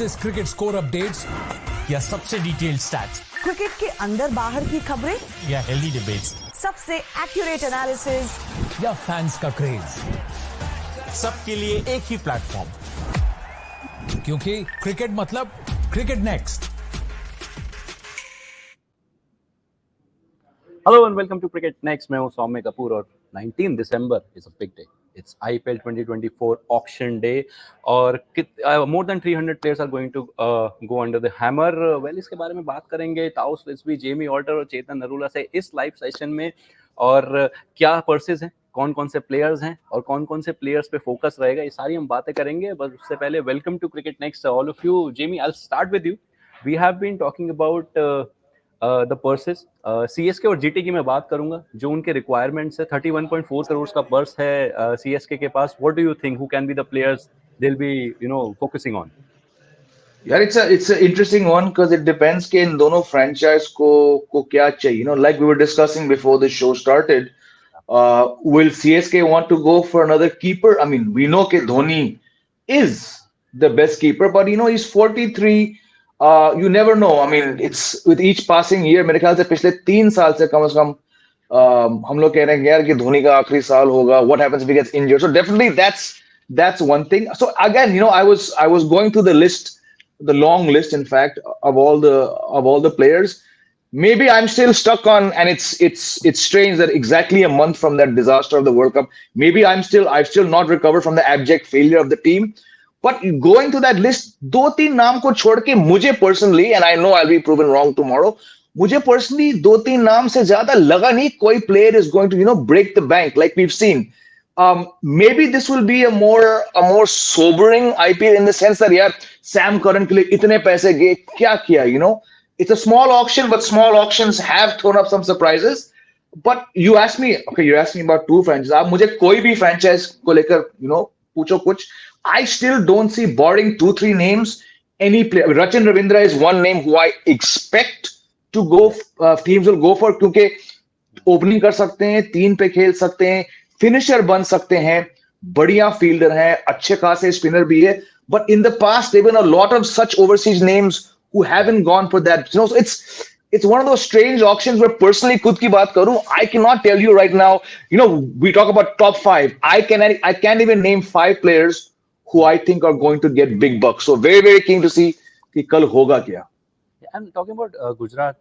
Cricket score updates या सबसे detailed stats, cricket के अंदर बाहर की खबरें या हेल्दी डिबेट्स, सबसे एक्यूरेट एनालिसिस या फैंस का क्रेज, सबके लिए एक ही प्लेटफॉर्म, क्योंकि क्रिकेट मतलब cricket next. Hello and welcome to cricket next. मैं हूं सौम्य कपूर और 19 December is a big day. It's IPL 2024 auction day और more than 300 players are going to go under the hammer. Well, इसके बारे में बात करेंगे ताउस रिजवी, जेमी ऑल्टर और चेतन नरूला से इस लाइव सेशन में। और क्या पर्सेस हैं, कौन कौन से प्लेयर्स हैं और कौन कौन से प्लेयर्स पे फोकस रहेगा, ये सारी हम बातें करेंगे। बस उससे पहले welcome to cricket next all of you. Jamie, I will start with you. We have been talking about the purses. CSK और GT की मैं बात करूंगा, जो उनके रिक्वायरमेंट्स है। 31.4 करोड़ का पर्स है CSK के पास। What do you think, who can be the players they will be focusing on? यार it's a interesting one because it depends कि इन दोनों franchise को क्या चाहिए. Like we were discussing before the show started, will CSK want to go for another keeper? I mean, we know कि Dhoni is the best keeper, but he's 43. You never know. I mean, it's with each passing year. मेरे ख्याल से पिछले 3 साल से कम हम लोग कह रहे हैं यार कि धोनी का आखिरी साल होगा. What happens if he gets injured? So definitely that's one thing. So again, I was going through the long list, in fact, of all the players. Maybe I'm still stuck on, and it's strange that exactly a month from that disaster of the World Cup, maybe I've still not recovered from the abject failure of the team. But going to that list, दो तीन नाम को छोड़ के मुझे personally, and I know I'll be proven wrong tomorrow, मुझे personally दो तीन नाम से ज्यादा लगा नहीं कोई player is going to break the bank like we've seen. Maybe this will be a more sobering IPL in the sense that यार Sam Curran के लिए इतने पैसे गए, क्या किया? It's a small auction, but small auctions have thrown up some surprises. But you're asking me about two franchises. आप मुझे कोई भी franchise को लेकर पूछो कुछ. I still don't see, barring 2-3 names, any player. Rachin Ravindra is one name who I expect to go. Teams will go for क्योंकि opening कर सकते हैं, 3 पे खेल सकते हैं, फिनिशर बन सकते हैं, बढ़िया फील्डर है, अच्छे खासे स्पिनर भी है. But in the past, there have been a lot of such overseas names who haven't gone for that. So it's one of those strange auctions where personally, खुद की बात करूं, I cannot tell you right now. We talk about top 5. I can't even name 5 players who I think are going to get big bucks. So very very keen to see कि कल होगा क्या. I'm talking about Gujarat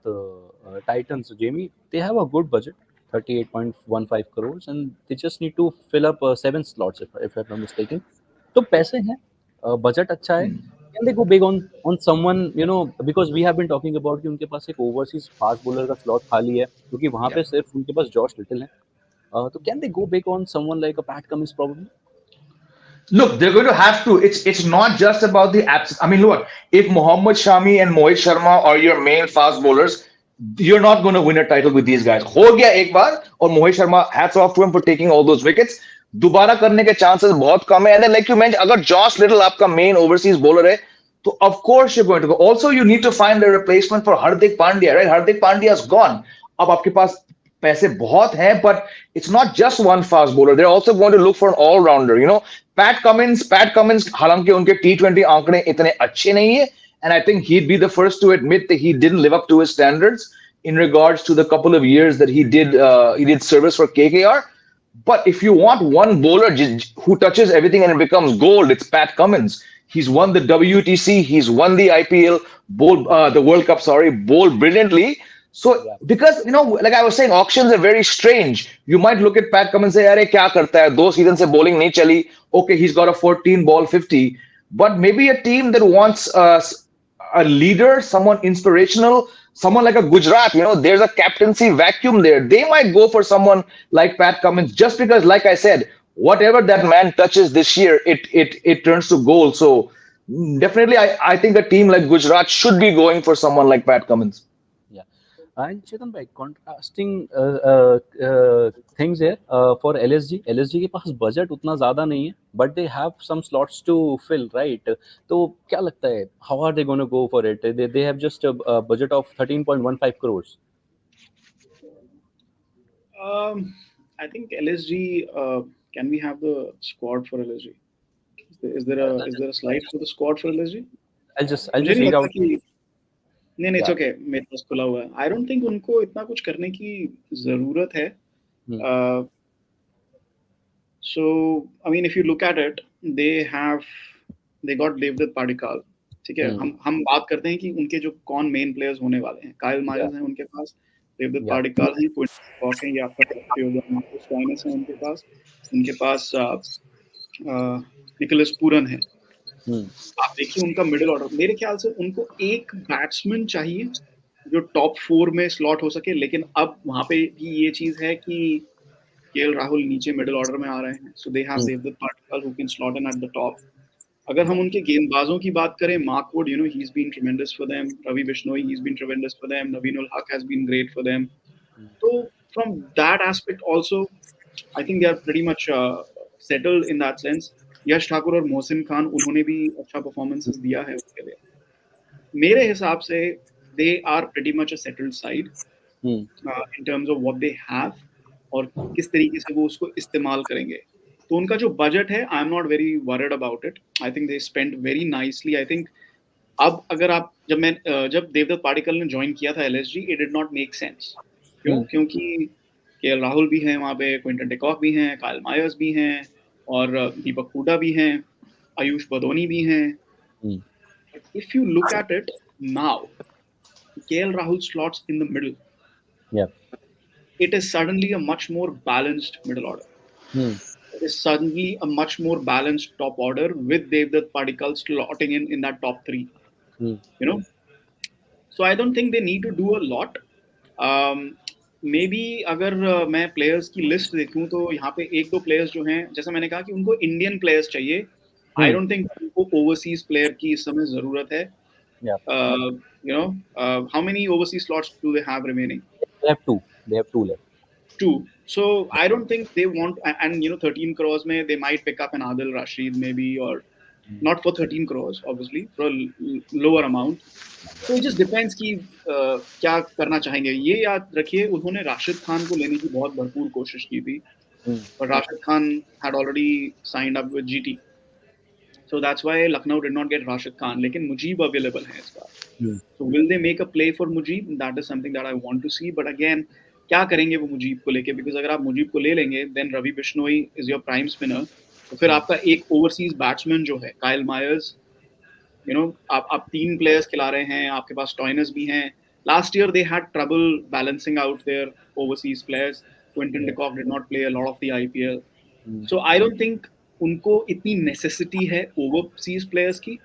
Titans, Jamie. They have a good budget, 38.15 crores, and they just need to fill up 7 slots, if I'm not mistaken. तो पैसे हैं, budget अच्छा है. Can they go big on someone, because we have been talking about कि उनके पास एक overseas fast bowler का slot खाली है, क्योंकि वहां पे सिर्फ उनके पास जॉश लिटिल है. तो can they go big on someone like a Pat Cummins probably? Look, they're going to have to. It's not just about the apps. I mean, look, if Mohammad Shami and Mohit Sharma are your main fast bowlers, you're not going to win a title with these guys. हो गया एक बार, और Mohit Sharma, hats off to him for taking all those wickets. दोबारा करने के chances बहुत कम है. And then, like you mentioned, अगर Josh Little आपका main overseas bowler है, तो of course you're going to go. Also, you need to find a replacement for Hardik Pandya, right? Hardik Pandya's gone. अब आपके पास पैसे बहुत हैं, but it's not just one fast bowler. They're also going to look for an all-rounder. Pat Cummins, हालांकि उनके T20 आंकड़े इतने अच्छे नहीं है, and I think he'd be the first to admit that he didn't live up to his standards in regards to the couple of years that he did service for KKR. But if you want one bowler who touches everything and it becomes gold, it's Pat Cummins. He's won the WTC, he's won the IPL, the World Cup, bowled brilliantly. So, because, like I was saying, auctions are very strange. You might look at Pat Cummins and say, "Arey, kya karta hai? 2 seasons se bowling nahi chali. Okay, he's got a 14 ball 50." But maybe a team that wants a leader, someone inspirational, someone like a Gujarat, there's a captaincy vacuum there. They might go for someone like Pat Cummins just because, like I said, whatever that man touches this year, it turns to gold. So, definitely, I think a team like Gujarat should be going for someone like Pat Cummins. And Chetan bhai, contrasting things here for LSG. LSG के पास budget उतना ज्यादा नहीं है, but they have some slots to fill, right? तो क्या लगता है, how are they going to go for it? They have just a budget of 13.15 crores. I think LSG. Can we have the squad for LSG? Is there a slide for the squad for LSG? I'll मुझे just नहीं read लगता out. कि नहीं नहीं, it's Yeah. Okay, मेरे पास खुला हुआ है। आई डोंट थिंक उनको इतना कुछ करने की जरूरत है। Hmm. So I mean if you look at it, they have they got Devdutt Padikkal. ठीक है, Hmm. हम बात करते हैं कि उनके जो कौन मेन प्लेयर्स होने वाले हैं। Kyle Yeah. मायर्स हैं उनके पास, देवदत्त Yeah. पाडिक्कल हैं, क्विंटन डीकॉक हैं, ये आपका टॉप थ्री हो गया। मार्कस स्टोइनिस है उनके पास, उनके पास निकोलस पूरन है। Hmm. आप देखिए उनका मिडिल ऑर्डर, मेरे ख्याल से उनको एक बैट्समैन चाहिए जो टॉप 4 में स्लॉट हो सके। लेकिन अब वहां पे भी ये चीज है कि केएल राहुल नीचे मिडिल ऑर्डर में आ रहे हैं, so they have Hmm. Devdutt Patil who can slot in at the top. अगर हम उनके गेंदबाजों की बात करें, Mark Wood, you know, he is been tremendous for them. Ravi Bishnoi, he is been tremendous for them. Naveen ul Haq has been great for them. तो from that aspect also I think they are pretty much settled in that sense. Yash Thakur और मोहसिन खान, उन्होंने भी अच्छा performances दिया है उसके लिए। मेरे हिसाब से they are pretty much a settled side Hmm. In terms of what they have और किस तरीके से वो उसको इस्तेमाल करेंगे। तो उनका जो बजट है, I am not very worried about it. I think they spend very nicely. I think अब अगर आप जब देवदत्त पाडिक्कल ने ज्वाइन किया था LSG, it did not make sense. क्यों? Hmm. क्योंकि केएल राहुल भी हैं वहाँ पे, क्विंटन डिकॉक भी हैं, काइल मायर्स भी हैं, और दीपक हुडा भी हैं, आयुष बदोनी भी हैं। Hmm. If you look at it now, KL Rahul slots in the middle. Yeah. It is suddenly a much more balanced middle order. Hmm. It is suddenly a much more balanced top order with Devdutt Padikkal slotting in that top three. Hmm. You know, so I don't think they need to do a lot. May be अगर मैं players की list देखूं तो यहाँ पे एक दो players जो हैं, जैसा मैंने कहा कि उनको इंडियन प्लेयर्स चाहिए। आई Hmm. डोंट थिंक उनको ओवरसीज प्लेयर की इस समय जरूरत है। Yeah. You know, how many overseas slots do they have remaining? They have two. They have two left. Two. So I don't think they want, and you know, 13 crores may they might pick up an Adil Rashid maybe, or not for 13 crores, obviously, for a lower amount. So it just depends कि क्या करना चाहेंगे। ये याद रखिए, उन्होंने राशिद खान को लेने की बहुत भरपूर कोशिश की थी, Hmm. but Rashid Khan had already signed up with GT. So that's why Lucknow did not get Rashid Khan. लेकिन मुजीब available है इस बार। Hmm. So will they make a play for Mujib? That is something that I want to see. But again, क्या करेंगे वो मुजीब को लेके? Because अगर आप मुजीब को ले लेंगे, then Ravi Bishnoi is your prime spinner. तो फिर आपका एक ओवरसीज बैट्समैन जो है, काइल मायर्स, यू नो, आप तीन प्लेयर्स खिला रहे हैं, आपके पास स्टॉइनस भी हैं। Last year they had trouble balancing out their overseas players. Quinton Yeah. De Kock did not play a lot of the IPL. Hmm. So I don't think उनको इतनी नेसेसिटी है ओवरसीज प्लेयर्स की।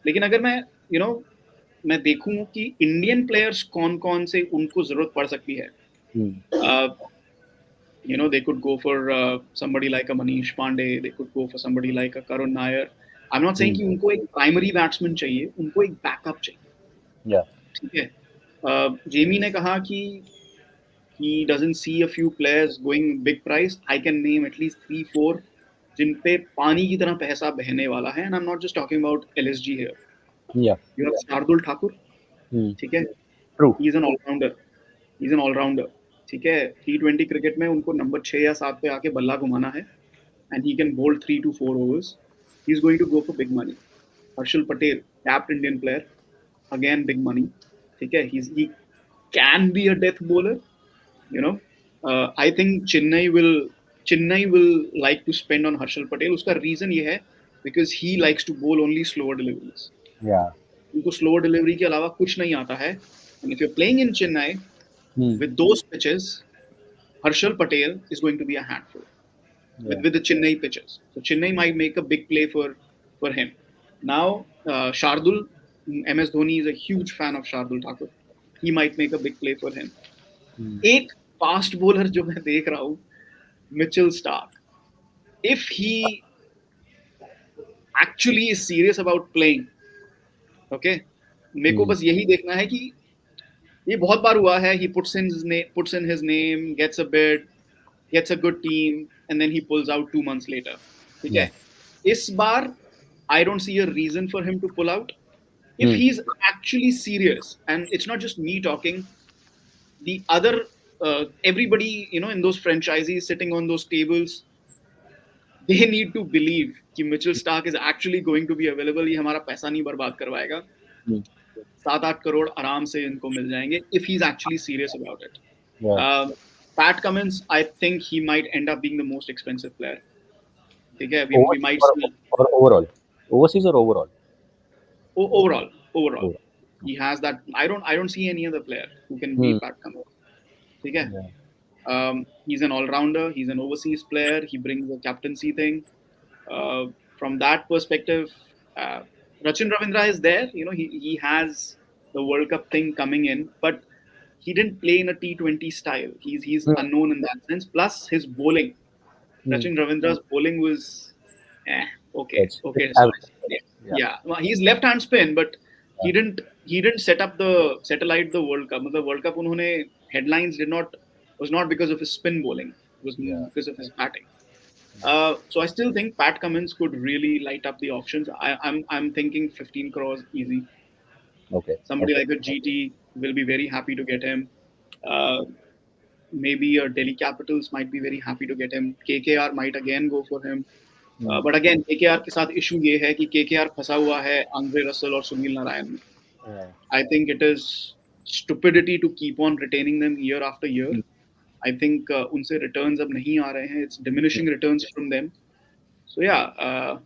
लेकिन अगर मैं, यू नो, मैं देखूं कि इंडियन प्लेयर्स कौन कौन से उनको जरूरत पड़ सकती है, Hmm. you know, they could go for somebody like a Manish Pandey, they could go for somebody like a Karun Nair. I'm not saying Hmm. कि उनको एक प्राइमरी बैट्समैन चाहिए, उनको एक बैकअप चाहिए। Yeah. ठीक है, जेमी ने कहा कि he doesn't see a few players going big price. I can name at least 3-4 जिन पे पानी की तरह पैसा बहने वाला है, and I'm not just talking about LSG here. Yeah. You have Shardul Thakur, Hmm. ठीक है, True. He is an all rounder, he is an all rounder. ठीक है, T20 क्रिकेट में उनको नंबर 6 या 7 पे आके बल्ला घुमाना है, and he can bowled 3 to 4 overs. He is going to go for big money. Harshal Patel, capped Indian player, again big money. ठीक है, he can be a death bowler, you know. I think Chennai will like to spend on Harshal Patel. उसका reason ये है because he likes to bowl only slower deliveries. Yeah. उनको slower delivery के अलावा कुछ नहीं आता है। And if you are playing in Chennai Hmm. with those pitches, Harshal Patel is going to be a handful Yeah. with the Chennai pitches. So Chennai might make a big play for him. Now, Shardul, MS Dhoni is a huge fan of Shardul Thakur. He might make a big play for him. Hmm. एक fast bowler जो मैं देख रहा हूँ, Mitchell Starc, if he actually is serious about playing, okay, मेरे को Hmm. बस यही देखना है कि ये बहुत बार हुआ है, he puts in his name, gets a bid, gets a good team, and then he pulls out 2 months later. ठीक Yeah. है, इस बार I don't see a reason for him to pull out. If Hmm. he's actually serious, and it's not just me talking, the other everybody, you know, in those franchises sitting on those tables, they need to believe कि Mitchell Starc is actually going to be available. ये हमारा पैसा नहीं बर्बाद करवाएगा. 7-8 करोड़ आराम से इनको मिल जाएंगे if he's actually serious about it. Pat Cummins, I think he might end up being the most expensive player. ठीक है, we might see or overall, overseas or overall. Overall, he has that. I don't see any other player who can beat Pat Cummins. ठीक है. He's an all-rounder. He's an overseas player. He brings the captaincy thing. From that perspective, Rachin Ravindra is there. You know, he has the World Cup thing coming in, but he didn't play in a T20 style. He's unknown in that sense. Plus his bowling, Rachin Ravindra's bowling was okay. Yeah. Well, he's left-hand spin, but he didn't settle the World Cup. The World Cup उन्होंने headlines was not because of his spin bowling. It was because of his batting. So I still think Pat Cummins could really light up the auctions. I'm thinking 15 crores easy. Okay. Somebody like a GT will be very happy to get him. Maybe Delhi Capitals might be very happy to get him. KKR might again go for him. But again, KKR के साथ issue ये है कि KKR फंसा हुआ है Andre Russell और सुनील नारायण में. I think it is stupidity to keep on retaining them year after year. I think उनसे returns अब नहीं आ रहे हैं. It's diminishing returns from them. So yeah,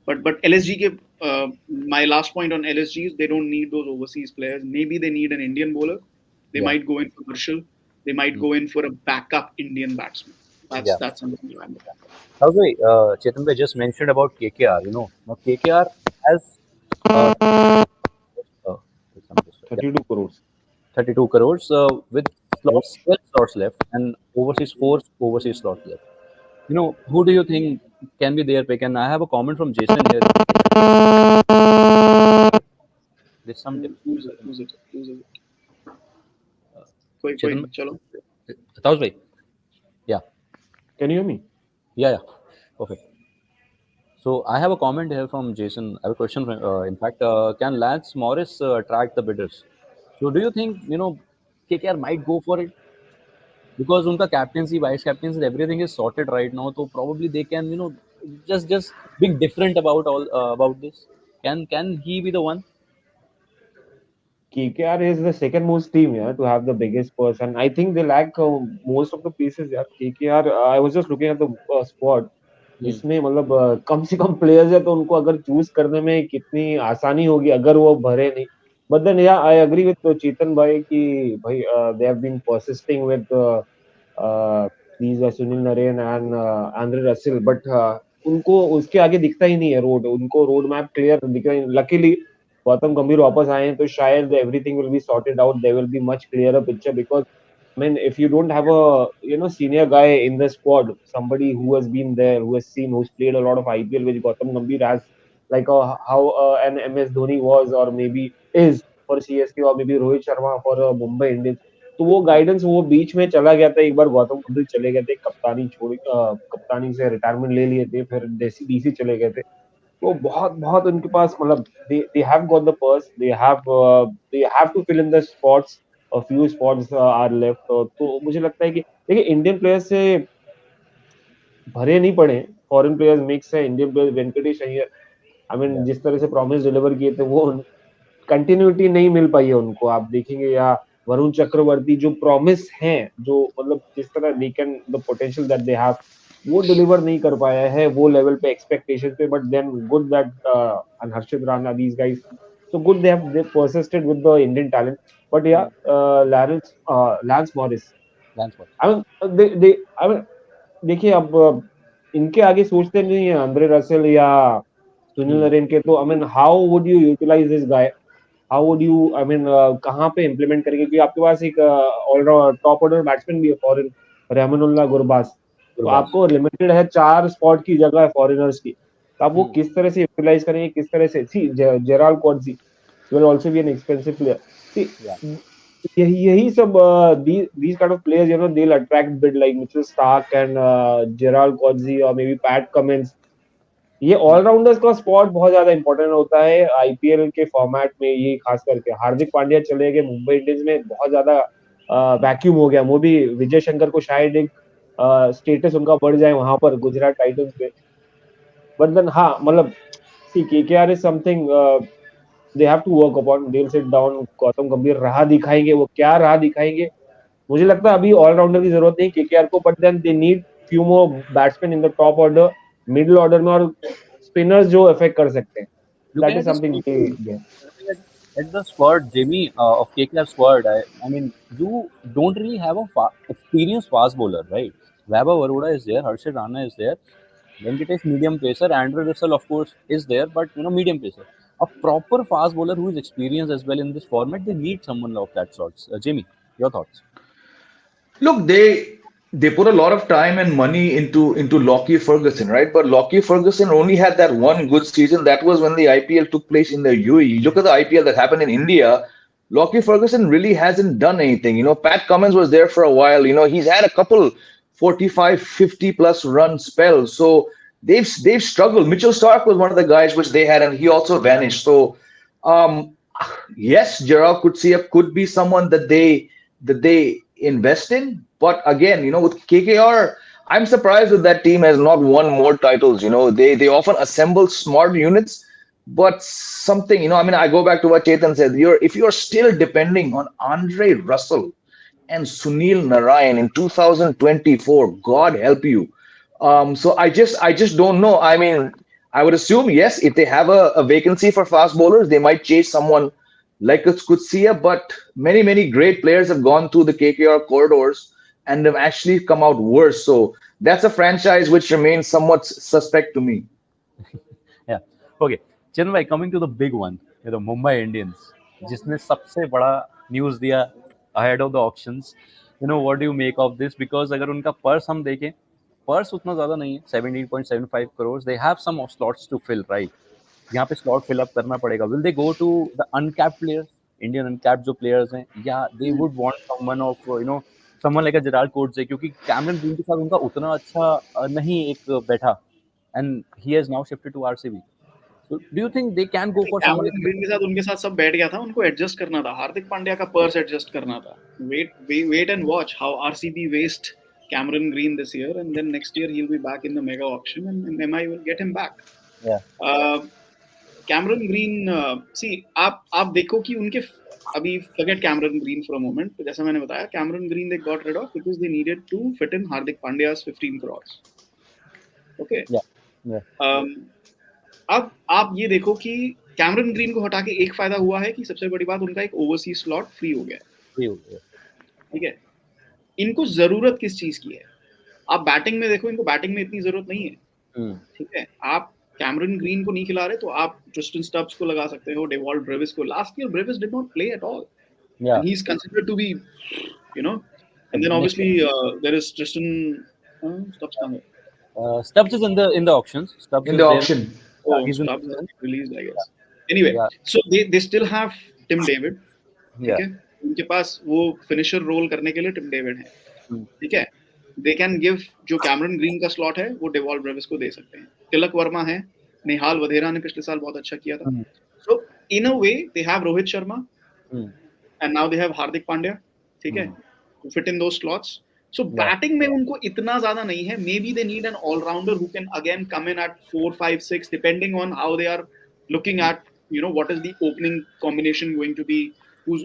but LSG के my last point on LSG is they don't need those overseas players. Maybe they need an Indian bowler. They might go in for Marshall. They might go in for a backup Indian batsman. That's something I'm looking for. Okay, Chetan bhai just mentioned about KKR. You know, now KKR has 32 crores. 32 crores with 12 slots left and four overseas slots left. You know, who do you think can be their pick? And I have a comment from Jason here. There's some Who's it? कोई चलो. Taus bhai. Yeah. Can you hear me? Yeah. Perfect. So I have a comment here from Jason. I have a question. In fact, can Lance Morris attract the bidders? So do you think KKR might go for it? Because unka captaincy, vice captaincy, everything is sorted right now. So probably they can just being different about this. Can he be the one? KKR is the second most team, to have the biggest purse, and I think they lack most of the pieces. Yeah, KKR. I was just looking at the squad. जिसमें मतलब कम से कम players है तो उनको अगर choose करने में कितनी आसानी होगी अगर वो भरे नहीं. बट देन या आई एग्री विद चेतन भाई कि भाई they have been persisting with these Sunil Narine and Andre Russell, but उनको उसके आगे दिखता ही नहीं है रोड. उनको रोड मैप क्लियर दिख रहा है. लकीली गौतम गंभीर वापस आए हैं तो शायद everything will be sorted out. There will be much clearer picture because I mean, if you don't have a senior guy in the squad, somebody who has been there, who has seen, who's played a lot of IPL, which Gautam Gambhir has, like how an MS Dhoni was, or maybe is for CSK, or maybe Rohit Sharma for Mumbai Indians. तो वो guidance वो बीच में चला गया था. एक बार गौतम गंभीर चले गए थे, कप्तानी से रिटायरमेंट ले लिए थे, फिर डीसी चले गए थे. तो बहुत उनके पास मतलब they have got the purse, they have to fill in the spots. A few spots are left. तो मुझे लगता है कि देखिए इंडियन प्लेयर्स से भरे नहीं पड़े. फॉरेन प्लेयर्स मिक्स है. Indian players Venkatesh Iyer, I mean जिस तरह से प्रॉमिस डिलीवर किए थे वो कंटिन्यूटी नहीं मिल पाई है उनको. आप देखेंगे या वरुण चक्रवर्ती जो प्रॉमिस हैं, जो मतलब जिस तरह they can the potential that they have, वो डिलीवर नहीं कर पाया है वो लेवल पे, एक्सपेक्टेशन पे. But then good that and Harshit Rana, these guys, so good they persisted with the Indian talent. But yeah, Lance Morris, I mean देखिए अब इनके आगे सोचते नहीं है आंद्रे रसेल या सुनील नरेन के. तो I mean how would you utilize this guy? How would you I mean कहाँ पे इम्प्लीमेंट करेंगे? क्योंकि आपके पास एक ऑलराउंडर टॉप ऑर्डर बैट्समैन भी है फॉरेन, रहमानुल्लाह गुरबाज. तो आपको लिमिटेड है 4 स्पॉट की जगह है फॉरेनर्स की. तो आप वो किस तरह से यूटिलाइज करेंगे, किस तरह से? सी Gerald क्वार्ट्जी will also be an expensive player. See, यही सब these kind of players, they'll attract bid like Mitchell Stark and Gerald Coetzee or maybe Pat Cummins. ये ऑलराउंडर्स का स्पॉट बहुत ज्यादा इंपॉर्टेंट होता है आईपीएल के फॉर्मेट में. ये खास करके हार्दिक पांड्या चले गए मुंबई इंडियंस में, बहुत ज्यादा वैक्यूम हो गया. वो भी विजय शंकर को शायद एक स्टेटस उनका बढ़ जाए वहां पर गुजरात टाइटंस में. But then हाँ मतलब see KKR is something they have to work upon. They'll sit down. Gautam गंभीर राह दिखाएंगे, वो क्या राह दिखाएंगे मुझे लगता है अभी ऑलराउंडर की जरूरत नहीं केकेआर को, but then they need few more batsman in the top order, middle order में, और स्पिनर्स जो इफेक्ट कर सकते हैं. Looking that at is this something squad, they. looking at the squad, Jimmy, of KKR squad, I mean, you don't really have a experienced fast bowler, right? Vaibhav Arora is there, Harshit Rana is there, Venkatesh medium pacer, Andrew Russell of course is there, but medium pacer. A proper fast bowler who is experienced as well in this format, they need someone of that sort. Jimmy, your thoughts? Look, they put a lot of time and money into Lockie Ferguson, right? But Lockie Ferguson only had that one good season. That was when the IPL took place in the UAE. Look at the IPL that happened in India. Lockie Ferguson really hasn't done anything. Pat Cummins was there for a while. He's had a couple 45, 50 plus run spells. So they've struggled. Mitchell Stark was one of the guys which they had, and he also vanished. So um, yes, Gerald Kutsia could be someone that they invest in. But again, with KKR, I'm surprised that that team has not won more titles. They often assemble smart units, but something, I mean, I go back to what Chetan said. If you're still depending on Andre Russell and Sunil Narayan in 2024, God help you. So I just don't know. I mean, I would assume yes, if they have a vacancy for fast bowlers, they might chase someone like a Skutsia, but many great players have gone through the KKR corridors and have actually come out worse. So that's a franchise which remains somewhat suspect to me. Yeah. Okay. चंदन भाई, coming to the big one, Mumbai Indians, जिसने सबसे बड़ा news दिया ahead of the auctions. What do you make of this? Because अगर उनका purse हम देखें, purse उतना ज़्यादा नहीं है, 17.75 crores. They have some slots to fill, right? यहाँ पे slot fill up करना पड़ेगा. Will they go to the uncapped players, Indian uncapped जो players हैं, या they would want someone of, someone like a Gerald Coates, क्योंकि Cameron green के साथ उनका उतना अच्छा नहीं एक बैठा, and he has now shifted to RCB. So do you think they can go for someone Cameron like green के साथ उनके साथ सब बैठ गया था, उनको एडजस्ट करना था, हार्दिक पांड्या का पर्स एडजस्ट करना था. Wait and watch how RCB waste Cameron Green this year, and then next year he'll be back in the mega auction, and MI will get him back. Yeah. Cameron Green, see आप देखो कि उनके अभी forget Cameron Green for a moment, तो जैसा मैंने बताया Cameron Green they got rid of because they needed to fit in Hardik Pandya's 15 crores. Okay. अब आप ये देखो कि कैमरन ग्रीन को हटा के एक फायदा हुआ है कि सबसे बड़ी बात उनका एक ओवरसीज स्लॉट फ्री हो गया है. ठीक है. इनको जरूरत किस चीज की है? आप बैटिंग में देखो, इनको बैटिंग में इतनी जरूरत नहीं है. ठीक है. आप कैमरन ग्रीन को नहीं खिला रहे तो आप ट्रिस्टन स्टब्स को लगा सकते हो, डेवॉल्ट ब्रेविस को. Last year Brevis did not play at all, Yeah. and he's considered to be, and then obviously there is Tristan Stubbs कहाँ है? Stubbs is in the auctions. Stubbs In is the there. auction. Oh, He's in. Stubbs has been released, I guess. Anyway, Yeah. so they still have Tim David. ठीक Yeah. है. उनके पास वो finisher role करने के लिए Tim David है. ठीक है. दे कैन गिव, जो कैमरन ग्रीन का स्लॉट है वो डेवॉल्ट ब्रेविस को दे सकते हैं. तिलक वर्मा है, निहाल वधेरा ने पिछले साल बहुत अच्छा किया था. So in a way they have Rohit Sharma and now they have Hardik Pandya. ठीक है. To fit in those slots. So batting में उनको इतना ज्यादा नहीं है. Maybe they need an all-rounder who can again come in at 4, 5, 6, depending on how they are looking at, what is the opening combination going to be. Who's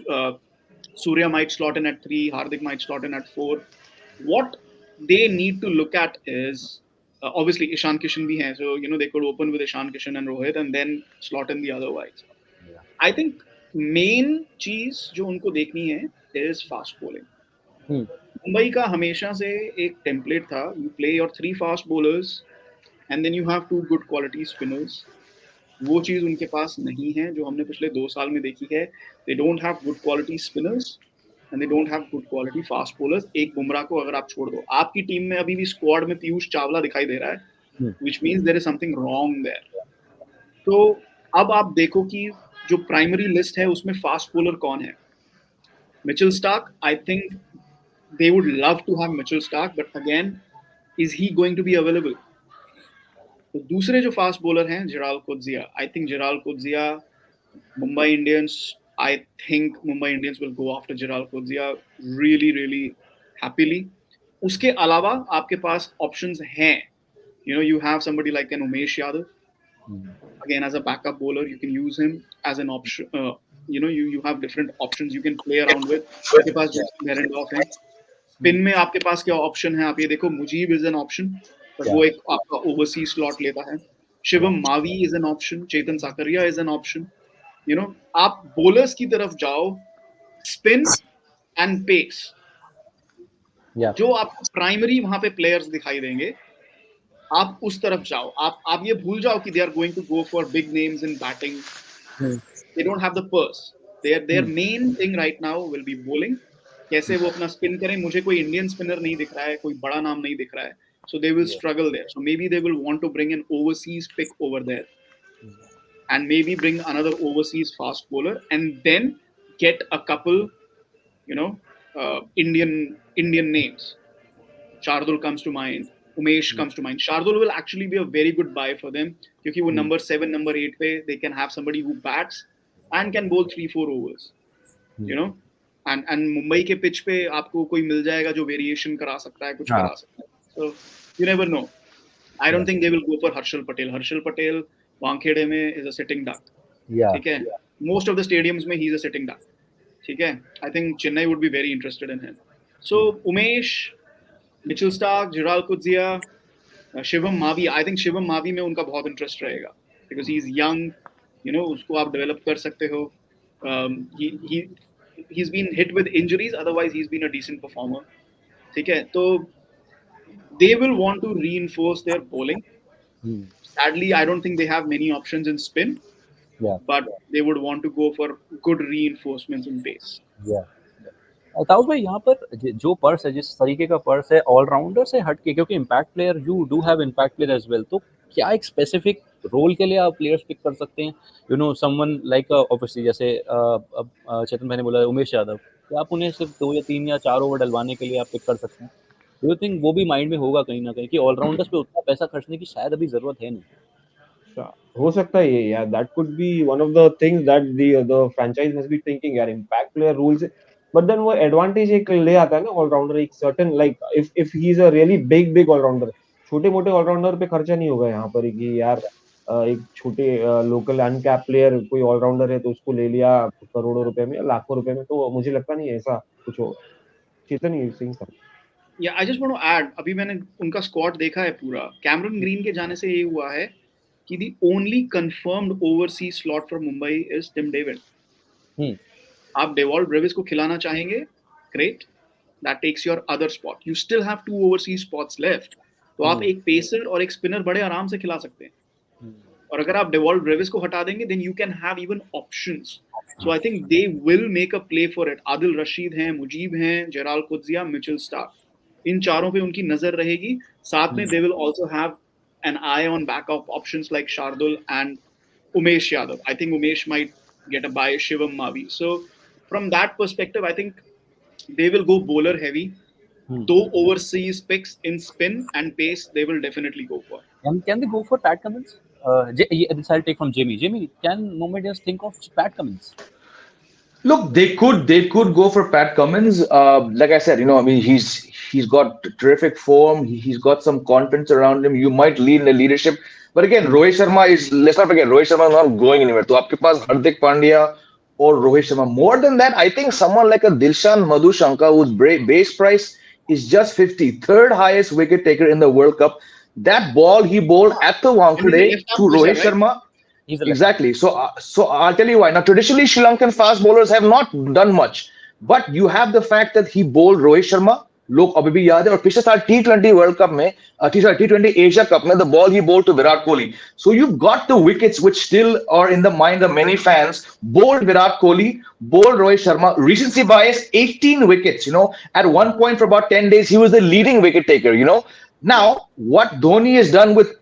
Surya might slot in at 3, Hardik might slot in at 4. What they need to look at is obviously Ishan Kishan bhi hai, so they could open with Ishan Kishan and Rohit and then slot in the other wides. I think main चीज जो उनको देखनी है is fast bowling. Mumbai का हमेशा से एक template था, you play your 3 fast bowlers and then you have 2 good quality spinners. वो चीज उनके पास नहीं है जो हमने पिछले 2 साल में देखी है. दे don't have good quality spinners and they don't have good quality fast bowlers. एक बुमराह को अगर आप छोड़ दो, आपकी टीम में अभी भी स्क्वाड में पीयूष चावला दिखाई दे रहा है, which means there is something wrong there. तो अब आप देखो कि जो प्राइमरी लिस्ट है उसमें फास्ट बॉलर कौन है. Mitchell Starc, I think they would love to have Mitchell Stark, but again, is he going to be available? तो दूसरे जो फास्ट बॉलर हैं Gerald Coetzee. I think Gerald Coetzee, Mumbai Indians, I think Mumbai Indians will go after Gerald Coetzee really happily. उसके अलावा आपके पास options हैं. You have somebody like an Umesh Yadav. Again, as a backup bowler, you can use him as an option. You have different options you can play around with. आपके पास Jason Behrendorff है. Spin में आपके पास क्या option है? आप ये देखो, Mujeeb is an option, but वो एक आपका ओवरसीज स्लॉट लेता है. Shivam Mavi is an option. Chetan Sakariya is an option. आप बोलर्स की तरफ जाओ, स्पिन एंड पेस, जो आपको प्राइमरी वहां पे प्लेयर्स दिखाई देंगे, आप उस तरफ जाओ. आप ये भूल जाओ कि they are going to go for big names in batting. They don't have the purse. Their main thing right now will be bowling. कैसे वो अपना स्पिन करें. मुझे कोई इंडियन स्पिनर नहीं दिख रहा है, कोई बड़ा नाम नहीं दिख रहा है. So they will struggle there. So maybe they will want to bring an overseas pick over there, and maybe bring another overseas fast bowler, and then get a couple, Indian names. Shardul comes to mind. Umesh comes to mind. Shardul will actually be a very good buy for them, क्योंकि वो number 7, number 8 पे they can have somebody who bats and can bowl 3-4 overs. And Mumbai के pitch पे आपको कोई मिल जाएगा जो variation करा सकता है, कुछ करा सकता है. So you never know. I don't think they will go for Harshal Patel. Harshal Patel Wankhede में is a sitting duck. ठीक है. Most of the stadiums में he's a sitting duck. ठीक है. I think Chennai would be very interested in him. So Umesh, Mitchell Starc, Gerald Kudzia, Shivam Mavi. I think Shivam Mavi में उनका बहुत interest रहेगा, because he's young. उसको आप develop कर सकते हो. He's been hit with injuries. Otherwise, he's been a decent performer. ठीक है. तो they will want to reinforce their bowling. Sadly, I don't think they have many options in spin. But they would want to go for good reinforcements in pace. ताऊ भाई, यहाँ पर जो purse है, जिस तरीके का पर्स है, ऑलराउंडर से हटके, क्योंकि impact player, you do have impact player as well, तो क्या एक स्पेसिफिक रोल के लिए आप प्लेयर्स पिक कर सकते हैं? समवन लाइक ऑब्वियसली, जैसे चेतन भाई ने बोला उमेश यादव, क्या आप उन्हें सिर्फ 2 या 3 या 4 ओवर डलवाने के लिए आप पिक कर सकते हैं? डू यू थिंक वो भी माइंड में होगा कहीं ना कहीं कि ऑलराउंडर्स पे उतना पैसा खर्चने की शायद अभी जरूरत है नहीं? हो सकता है ये यार. That could be one of the things that the franchise must be thinking यार. Impact player rules, but then वो एडवांटेज एक ले आता है ना ऑलराउंडर, एक certain, like if he is a really big all-rounder. छोटे मोटे ऑलराउंडर पे खर्चा नहीं होगा यहाँ पर कि यार एक छोटे लोकल अनकैप प्लेयर कोई ऑलराउंडर है तो उसको ले लिया करोड़ों रुपए में, लाखों रुपए में. तो मुझे लगता नहीं है ऐसा कुछ होगा. Chetan, you sing something? Yeah, I just want to add, अभी मैंने उनका स्क्वाड देखा है पूरा. कैमरन ग्रीन के जाने से ये हुआ है कि the only confirmed overseas slot for Mumbai is Tim David. आप डेवॉल्ट ब्रेविस को खिलाना चाहेंगे, great. That takes your other spot. You still have 2 overseas spots left. तो आप एक पेसर और एक स्पिनर बड़े आराम से खिला सकते हैं. और अगर आप डेवॉल्ट ब्रेविस को हटा देंगे, then you can have even options. So I think they will make a play for it. Adil Rashid हैं, मुजीब हैं, जेराल्ड कुद्सिया, मिचेल स्टार्क. इन चारों पे उनकी नजर रहेगी. साथ में they will also have an eye on backup options like Shardul and Umesh Yadav. I think Umesh might get a buy, Shivam Mavi. So from that perspective, I think they will go bowler heavy. Though overseas picks in spin and pace, they will definitely go for. Can they go for Pat Cummins? This I'll take from Jamie. Jamie, can Mumbai just think of Pat Cummins? Look, they could go for Pat Cummins. Like I said, I mean, he's got terrific form. He's got some confidence around him. You might lead in the leadership, but again, Rohit Sharma is. Let's not forget, Rohit Sharma is not going anywhere. So, आपके पास Hardik Pandya or Rohit Sharma. More than that, I think someone like a Dilshan Madhushanka, whose base price is just 50, third highest wicket taker in the World Cup. That ball he bowled at the Wankhede to Rohit Sharma. Exactly. So I'll tell you why. Now, traditionally, Sri Lankan fast bowlers have not done much, but you have the fact that he bowled Rohit Sharma. लोग अभी भी याद है. और पिछले साल T20 world cup में, T20 Asia cup में, the ball he bowled to Virat Kohli. So you've got the wickets which still are in the mind of many fans. Bowled Virat Kohli, bowled Rohit Sharma. Recency bias, 18 wickets. At one point for about 10 days, he was the leading wicket taker. Now what Dhoni has done with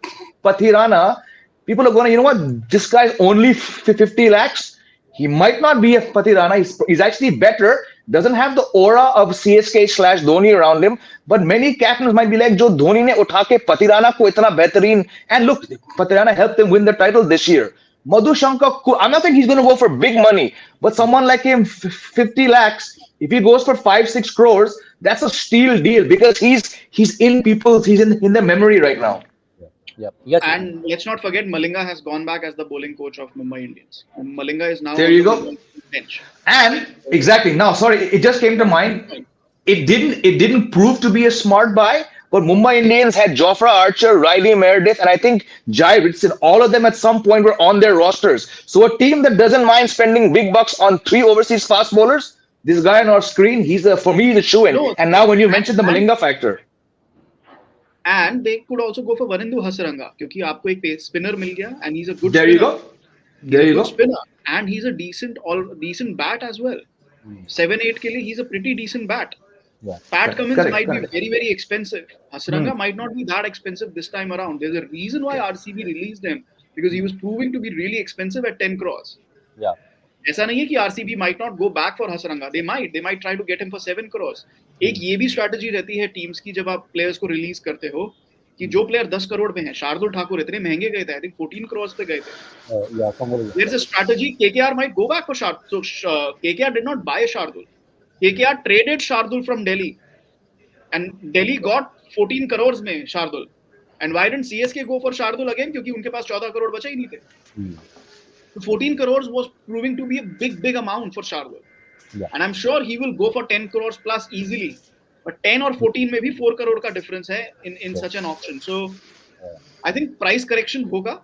Pathirana, people are going to, this guy is only 50 lakhs. He might not be a Pathirana. He's actually better. Doesn't have the aura of CSK/Dhoni around him. But many captains might be like, जो धोनी ने उठा के Pathirana को इतना बेहतरीन. And look, Pathirana helped them win the title this year. Madhushanka, I'm not saying he's going to go for big money, but someone like him, 50 lakhs, if he goes for 5-6 crores, that's a steal deal because he's in people's, he's in the memory right now. Yeah. Yes. And let's not forget, Malinga has gone back as the bowling coach of Mumbai Indians. Malinga is now There on you the go. Mumbai bench. And exactly now, sorry, it just came to That's mind. fine. It didn't prove to be a smart buy, but Mumbai Indians had Jofra Archer, Riley Meredith, and I think Jai Ritson. All of them at some point were on their rosters. So a team that doesn't mind spending big bucks on three overseas fast bowlers, this guy on our screen, for me, he's a shoe-in. No, And now when you and, mentioned the and Malinga factor, and they could also go for Vanindu Hasaranga क्योंकि आपको एक spinner मिल गया and he's a good there you spinner. go. He's There a you good go. spinner and he's a decent bat as well. 7-8 के लिए he's a pretty decent bat. Yeah. Pat Correct, Cummins correct, might be correct. very, very expensive. Hasaranga might not be that expensive this time around. There's a reason why RCB released him because he was proving to be really expensive at 10 crores. Yeah. ऐसा नहीं है कि RCB might not go back for Hasaranga they might try to get him for 7 crore. एक ये भी strategy रहती है teams की जब आप प्लेयर्स को रिलीज करते हो कि जो प्लेयर 10 करोड़ में है. शार्दुल ठाकुर इतने महंगे गए थे, आई थिंक 14 करोड़ पे गए थे. Yeah. Somewhere. There is a strategy. KKR might go back for Shardul. So KKR did not buy Shardul. KKR traded Shardul from Delhi and Delhi got 14 crore में Shardul. And why didn't CSK go for Shardul again? क्योंकि उनके पास 14 करोड़ बचे ही नहीं थे. So 14 crores was proving to be a big amount for Shardul. Yeah. And I'm sure he will go for 10 crores plus easily. But 10 or 14 में भी 4 crore का difference है in such an auction. So I think price correction होगा.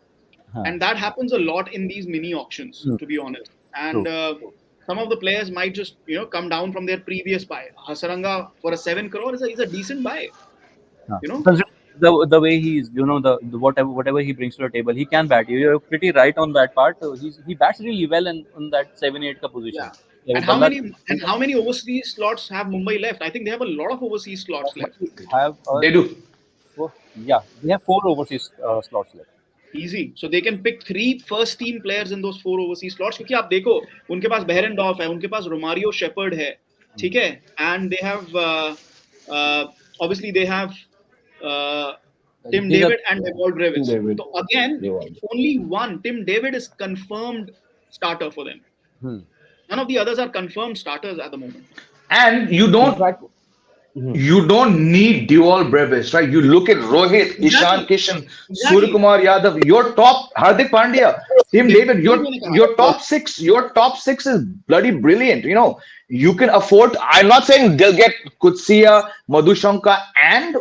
And that happens a lot in these mini auctions, to be honest. And some of the players might just, come down from their previous buy. Hasaranga for a 7 crore is a decent buy. You know? The way he's, the whatever he brings to the table, he can bat. You're pretty right on that part. He bats really well in that 7-8 ka position. Yeah. And how many overseas slots have Mumbai left? I think they have a lot of overseas slots left. They do. Yeah, they have 4 overseas slots left. Easy. So they can pick 3 first team players in those 4 overseas slots. क्योंकि आप देखो उनके पास बेहरनडॉफ है, उनके पास Romario shepherd है, ठीक है, and they have obviously they have Tim David and Deval Brevis. So again, only one Tim David is confirmed starter for them. None of the others are confirmed starters at the moment. And you don't need dual brevis, right? You look at Rohit, Ishan Kishan, Surya Kumar Yadav, your top Hardik Pandya, Tim David, your top six is bloody brilliant. You can afford. I'm not saying they'll get Kutsia, Madhushanka, and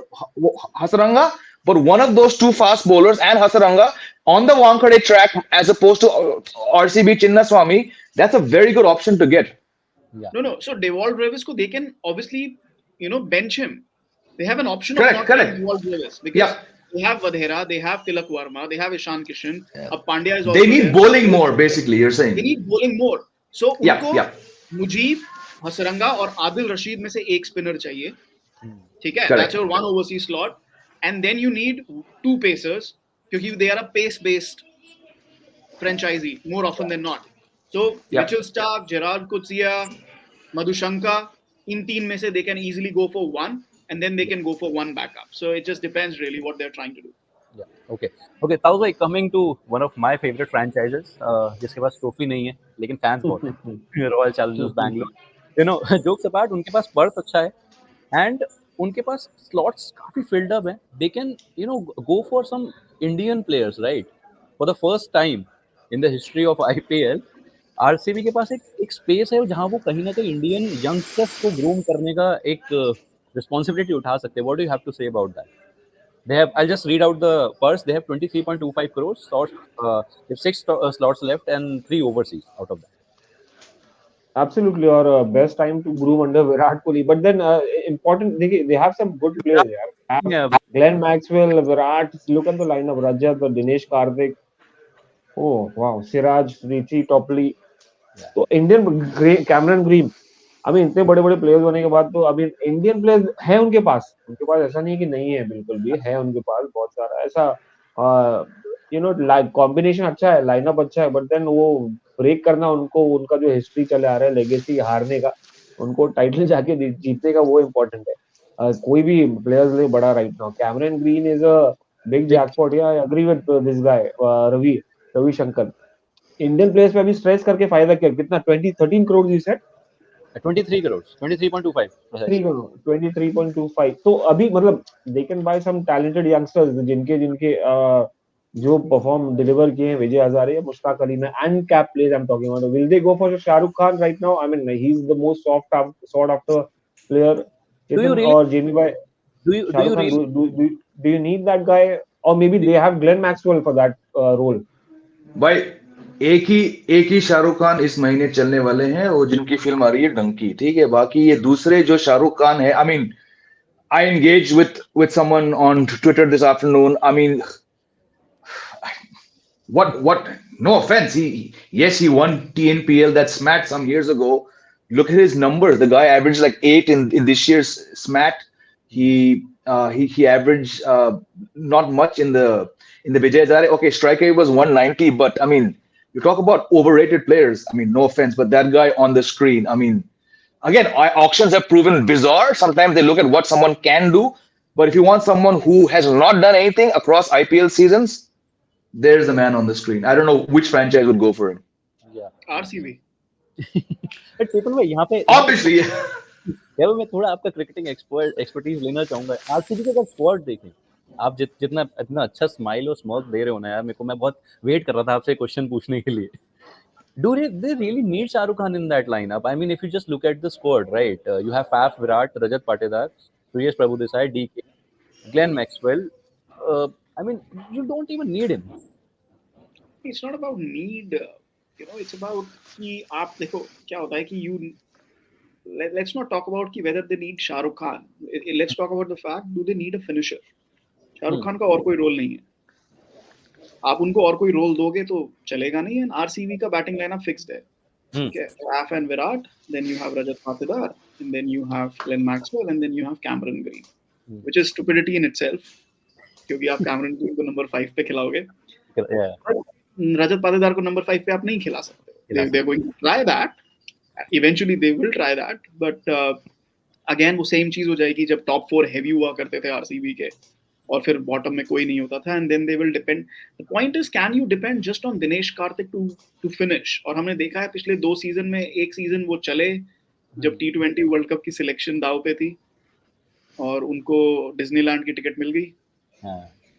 Hasaranga, but one of those two fast bowlers and Hasaranga on the Wankhede track as opposed to RCB Chinnaswamy, that's a very good option to get. Yeah. No. So Deval Brevis, they can obviously, bench him. They have an option Correct, of not correct. Deval Brevis because they have Vadhera, they have Tilak Varma, they have Ishan Kishan. Pandya is also They need there. bowling more, basically. You're saying They need bowling more. So उनको yeah. Mujib, Hasaranga और आदिल रशीद में से एक spinner चाहिए, ठीक है? Correct. That's your one overseas slot, and then you need 2 pacers क्योंकि they are a pace-based franchisee more often than not. So Mitchell Stark, Gerard Kutsia, Madhushanka, in 3 में से they can easily go for 1, and then they can go for 1 backup. So it just depends really what they're trying to do. Yeah. Okay. Tauzai, coming to one of my favorite franchises, जिसके पास trophy नहीं है लेकिन fans बहुत हैं, Royal Challengers Bangalore. Jokes apart, उनके पास बर्थ अच्छा है एंड उनके पास स्लॉट्स काफी फिल्ड अप हैं. They can go for some Indian players, right? For the first time in the history of IPL, RCB के पास एक स्पेस है जहां वो कहीं ना कहीं इंडियन यंगस्टर्स को ग्रूम करने का एक रिस्पॉन्सिबिलिटी उठा सकते हैं. What do you have to say about that? They have. I'll just read out the purse. They have 23.25 crores. They have 6 slots left and 3 overseas out of that. Absolutely, or best time to groom under Virat Kohli. But then important, they have some good players there. Yeah. Glenn Maxwell, Virat. Look at the lineup: Rajat, Dinesh Karthik. Oh wow, Siraj, Richi, Topley. तो Indian Cameron green. अभी इतने बड़े बड़े players होने के बाद तो अभी इंडियन प्लेयर्स है उनके पास ऐसा नहीं है कि नहीं है, बिल्कुल भी है उनके पास बहुत सारा ऐसा कॉम्बिनेशन अच्छा है, लाइनअप अच्छा है, बट देन वो ब्रेक करना उनका जो हिस्ट्री चले आ रहा है, लेगेसी हारने का, उनको टाइटल जाके जीतने का, वो इम्पोर्टेंट है. कोई भी प्लेयर्स ले बड़ा right now. Cameron Green is a big jackpot. I agree with this guy Ravi Shankar. Indian players पे अभी स्ट्रेस करके फायदा क्या? कितना 13 करोड़ ही सेट. 23 crores, 23.25 precisely. 23.25. तो अभी मतलब they can buy some talented youngsters जिनके जिनके जो परफॉर्म डिलीवर किए हैं विजय हजारे या मुश्ताक अली में uncapped players I'm talking about. Will they go for Shahrukh Khan right now? I mean he's the most sought after player. Do you Chetan really? or Jamie Bhai, Do you Shahrukh Khan, really? do you need that guy? Or maybe they have Glenn Maxwell for that role. भाई एक ही शाहरुख खान इस महीने चलने वाले हैं, वो जिनकी film आ रही है डंकी, ठीक है। बाकी ये दूसरे जो शाहरुख खान है, I mean I engaged with someone on Twitter this afternoon. I mean, what? No offense. Yes, he won TNPL, that SMAT some years ago. Look at his numbers. The guy averaged like 8 in this year's SMAT. He averaged not much in the Vijay Hazare. Okay, striker was 190, but I mean, you talk about overrated players. I mean, no offense, but that guy on the screen. I mean, again, auctions have proven bizarre. Sometimes they look at what someone can do, but if you want someone who has not done anything across IPL seasons, there's the man on the screen. I don't know which franchise would go for him. Yeah. RCB. But चेतन भाई यहाँ पे Obviously, यार मैं थोड़ा आपका cricketing expertise लेना चाहूंगा। RCB का अगर स्क्वाड देखें, आप जितना इतना अच्छा स्माइल और स्मॉक दे रहे हो ना यार, मेरे को, मैं बहुत वेट कर रहा था आपसे क्वेश्चन पूछने के लिए। Do they really need Shahrukh Khan in that lineup? I mean, if you just look at the squad, right? You have Faf, Virat, Rajat Patidar, Suresh Prabhudesai, DK, Glenn Maxwell. I mean, you don't even need him. It's not about need, it's about कि आप देखो क्या होता है कि let's not talk about कि whether they need Shahrukh Khan. Let's talk about the fact, do they need a finisher? Shahrukh Khan का और कोई रोल नहीं है, आप उनको और कोई रोल दोगे तो चलेगा नहीं। एंड आरसीबी का बैटिंग लाइनअप फिक्स्ड है, ठीक है। Faf and Virat, then you have Rajat Patidar, and then you have Glenn Maxwell, and then you have Cameron Green, which is stupidity in itself, क्योंकि आप कैमरन ग्रीन को number 5 पे खिलाओगे, रजत पाटीदार को number 5 पे आप नहीं खिला सकते। They are going to try that, eventually they will try that, but again वो सेम चीज हो जाएगी जब टॉप 4 हैवी हुआ करते थे आरसीबी के और फिर बॉटम में कोई नहीं होता था, and then they will depend. The point is, can you depend just on Dinesh Karthik to finish? और हमने देखा है पिछले 2 सीजन में, एक सीजन वो चले जब T20 वर्ल्ड कप की सिलेक्शन दाव पे थी और उनको डिज्नीलैंड की टिकट मिल गई,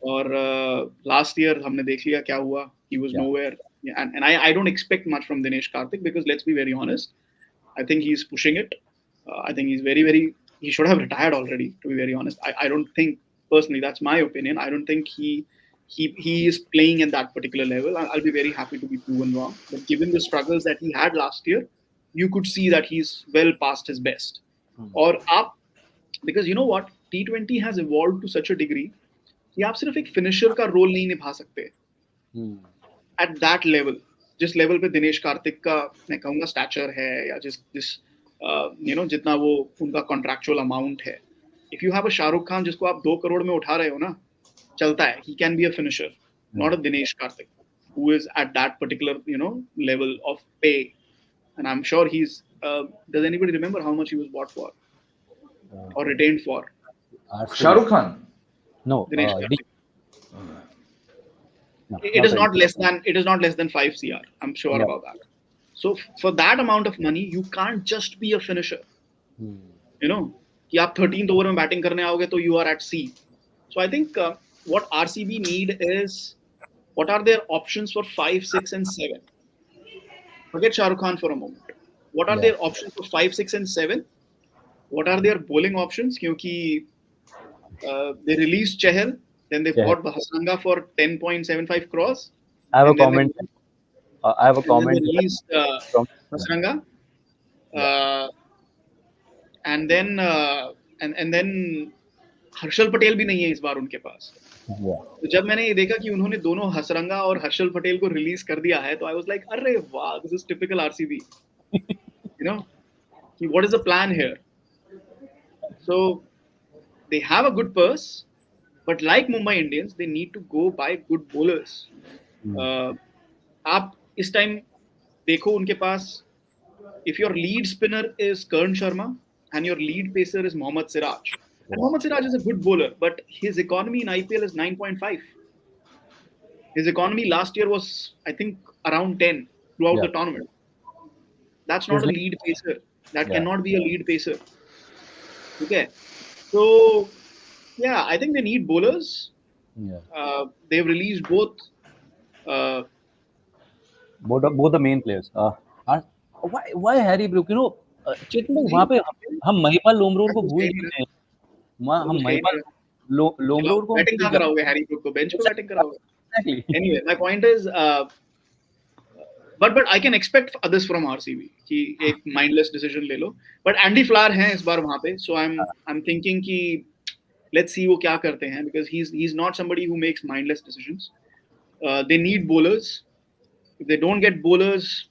और लास्ट ईयर हमने देख लिया क्या हुआ, he was nowhere. And I don't expect much from Dinesh Karthik, because let's be very honest, I think he is pushing it. I think he is very he should have retired already, to be very honest. I don't think, personally, that's my opinion, I don't think he is playing at that particular level. I'll be very happy to be proven wrong, but given the struggles that he had last year, you could see that he's well past his best. Or up, because you know what, T20 has evolved to such a degree कि आप सिर्फ एक finisher का role नहीं निभा सकते at that level, जिस level पे दिनेश कार्तिक का मैं कहूँगा स्टैचर है, या जिस जितना वो उनका कॉन्ट्रैक्चुअल अमाउंट है। If you have a Shahrukh Khan जिसको आप 2 करोड़ में उठा रहे हो ना, चलता है, he can be a finisher, not a Dinesh Karthik who is at that particular level of pay, and I'm sure he's does anybody remember how much he was bought for or retained for? Shahrukh Khan. No, it is not less than 5 CR, I'm sure about that. So for that amount of money, you can't just be a finisher. कि आप 13th over में batting करने आओगे तो you are at sea. So I think what RCB need is, what are their options for 5, 6 and 7? Forget Shahrukh Khan for a moment. What are their options for 5, 6 and 7? What are their bowling options? क्योंकि they released Chahal, then they bought Hasranga for 10.75 crores. I have a comment. I have a comment. They released Hasranga, and then Harshal Patel भी नहीं है इस बार उनके पास। तो जब मैंने ये देखा कि उन्होंने दोनों हसरंगा और हर्षल पटेल को रिलीज कर दिया है, तो आई वाज लाइक, अरे वाह, दिस इज टिपिकल आरसीबी, कि what is the plan here? So they have a good purse, but like Mumbai Indians, they need to go by good bowlers. आप इस टाइम देखो उनके पास, if your lead spinner is Karan Sharma and your lead pacer is Mohammad Siraj, and Mohammad Siraj is a good bowler, but his economy in IPL is 9.5. His economy last year was, I think, around 10 throughout the tournament. That's not a lead pacer. That Yeah. cannot be a lead pacer. Okay. So yeah, I think they need bowlers. Yeah. They've released both. Uh, both the main players. Are, why Harry Brook? चेतन भाई वहाँ पे हम महिपाल लोमरोर को कुछ भूल कह नहीं क्यों रहा, गए? वहाँ वो हम कुछ कह ही नहीं महिपाल रहा. लोमरोर को हम बैटिंग भूल कहाँ गए. कराओगे हैरी ब्रुक को? बेंच पे बैटिंग कराओगे? Exactly. Anyway, my point is, but I can expect others from RCB कि एक mindless decision ले लो. But Andy Flower हैं इस बार वहाँ पे, so I'm thinking कि let's see वो क्या करते हैं, because he's not somebody who makes mindless decisions. They need bowlers. If they don't get bowlers,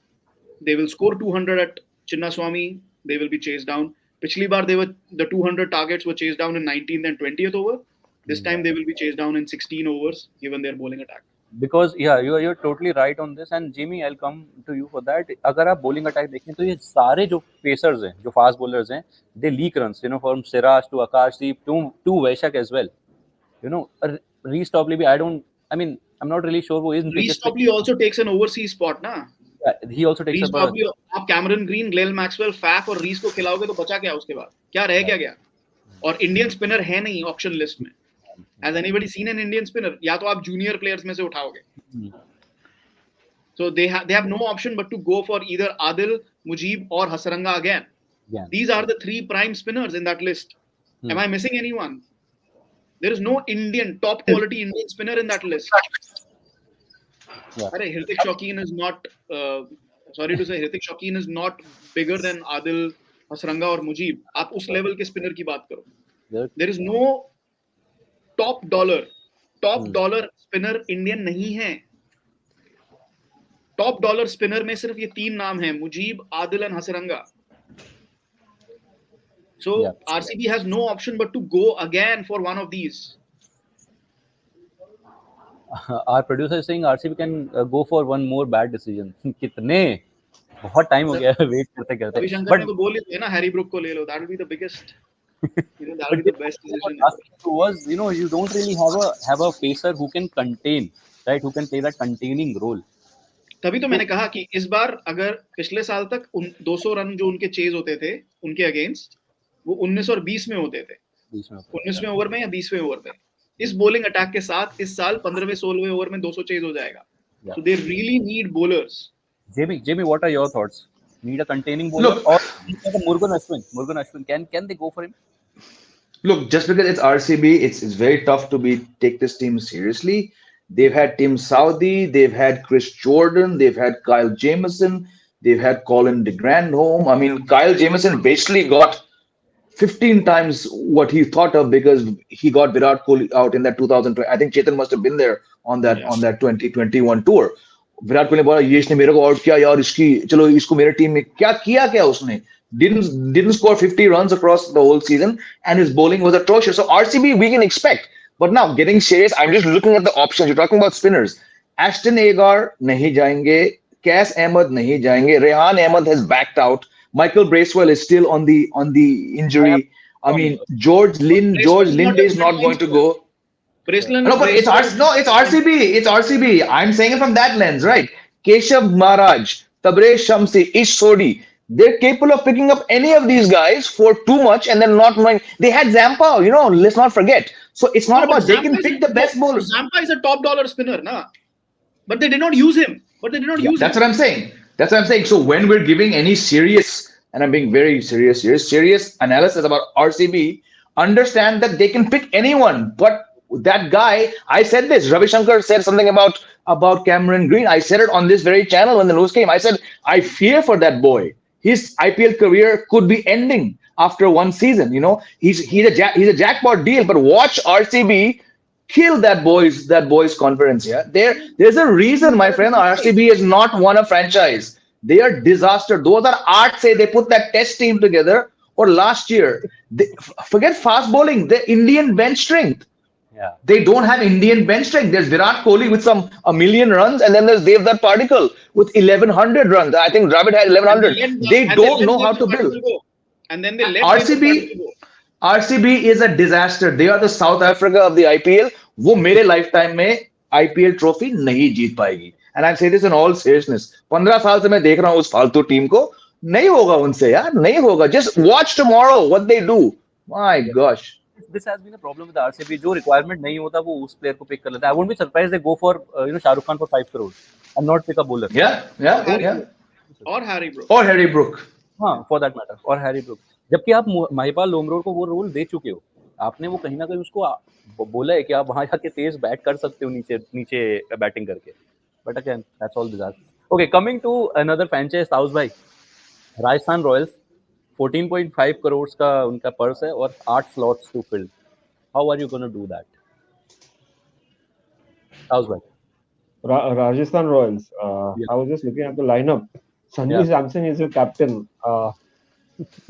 they will score 200 at Chinnaswamy. They will be chased down. पिछली बार the 200 targets were chased down in 19th and 20th over. This time they will be chased down in 16 overs given their bowling attack. Because yeah, you're totally right on this. And Jimmy, I'll come to you for that. अगर आप bowling attack देखें तो ये सारे जो pacers हैं, जो fast bowlers हैं, they leak runs. From Siraj to Akashdeep to Vaishak as well. Reece Topley, I mean, I'm not really sure who is in Reece pitches. Topley also takes an overseas spot, ना? Yeah, he also takes Reece up a. Topley, आप Cameron green, Glenn Maxwell, Faf और रीस को खिलाओगे तो बचा क्या उसके बाद? क्या रह क्या गया? और इंडियन स्पिनर है नहीं ऑक्शन लिस्ट में. Has anybody seen an Indian spinner? या तो आप जूनियर प्लेयर्स में से उठाओगे. So they have no option but to go for either Adil, Mujib or Hasaranga again. Yeah. These are the three prime spinners in that list. Am I missing anyone? There is no Indian top quality Indian spinner in that list. Yeah. Hrithik Shaukin is not. Sorry to say, Hrithik Shaukin is not bigger than Adil, Hasaranga or Mujib. आप उस level के spinner की बात करो. Yeah. There is no top dollar spinner Indian नहीं है. Top dollar spinner में सिर्फ ये तीन नाम हैं, Mujeeb, Adil and Hasaranga. So RCB has no option but to go again for one of these. Our producer is saying RCB can go for one more bad decision. कितने बहुत टाइम हो गया है वेट करते करते. रविशंकर ने तो बोल दिया ना, हैरी ब्रुक को ले लो. That will be the biggest. That will be the best decision. Was you don't really have a pacer who can contain, right? Who can play that containing role. तभी तो मैंने कहा कि इस बार अगर पिछले साल तक 200 रन जो उनके चेज होते थे उनके अगेंस्ट, वो 19 और 20 में होते थे. 19वें ओवर में या 20वें ओवर में. इस बॉलिंग अटैक के साथ इस साल 15वें 16वें ओवर में 200 चेज हो जाएगा. So they really need bowlers. Jamie, what are your thoughts? Need a containing bowler or Murugan Ashwin? Can they go for him? Look, just because it's RCB, it's very tough to take this team seriously. They've had Tim Southee, they've had Chris Jordan, they've had Kyle Jamieson, they've had Colin de Grandhomme. I mean, Kyle Jamieson basically got 15 times what he thought of because he got Virat Kohli out in that 2020. I think Chetan must have been there on that 2021 tour. Virat Kohli बोला ये इसने मेरे को out किया यार, चलो इसको मेरे टीम में क्या उसने. Didn't score 50 runs across the whole season, and his bowling was atrocious. So RCB we can expect. But now, getting serious, I'm just looking at the options. You're talking about spinners. Ashton Agar nahi jayenge. Cas Ahmed nahi jayenge. Rehan Ahmed has backed out. Michael Bracewell is still on the injury. I mean, George Linde is not going to go. No, but it's RCB. It's RCB. I'm saying it from that lens, right? Keshav Maharaj, Tabrez Shamsi, Ish Sodhi. They're capable of picking up any of these guys for too much and then not knowing. They had Zampa, let's not forget. So it's not about they can pick the best bowler. Zampa is a top dollar spinner, na? But they did not use him. That's what I'm saying. So when we're giving any serious, and I'm being very serious analysis about RCB, understand that they can pick anyone. But that guy, I said this, Ravi Shankar said something about Cameron Green. I said it on this very channel when the news came. I said, I fear for that boy. His IPL career could be ending after one season. He's a jackpot deal, but watch RCB kill that boy's confidence. Yeah, there's a reason, my friend. RCB has not won a franchise. They are disaster. 2008 say they put that test team together, or last year. Forget fast bowling. The Indian bench strength. Yeah. They don't have Indian bench strength. There's Virat Kohli with a million runs, and then there's Devdutt Padikkal with 1100 runs. I think Dravid had 1100. They don't know how to build. And then they let RCB is a disaster. They are the South Africa of the IPL. वो मेरे lifetime में IPL trophy नहीं जीत पाएगी. And I say this in all seriousness. 15 साल से मैं देख रहा हूँ उस फालतू टीम को. नहीं होगा उनसे यार, नहीं होगा. Just watch tomorrow what they do. My gosh. This has been a problem with RCB. जो requirement नहीं होता वो उस player को pick कर लेता है. I won't be surprised they go for Shahrukh Khan for 5 crores and not pick a bowler. Yeah. और Harry Brook. Or Harry Brook. हाँ, for that matter. और हैरी ब्रूक. जबकि आप महिपाल लोमरोड को वो रोल दे चुके हो. आपने वो कहीं ना कहीं उसको बोला है कि आप वहां जाके तेज बैट कर सकते हो नीचे बैटिंग करके. But again, that's all bizarre. Okay, coming to another franchise, taus भाई. राजस्थान रॉयल्स 14.5 करोड़ का उनका पर्स है और 8 slots to fill. How are you gonna do that? ताउस भाई. Rajasthan Royals. Yeah. I was just looking at the lineup. Sanju Yeah. Samson is your captain.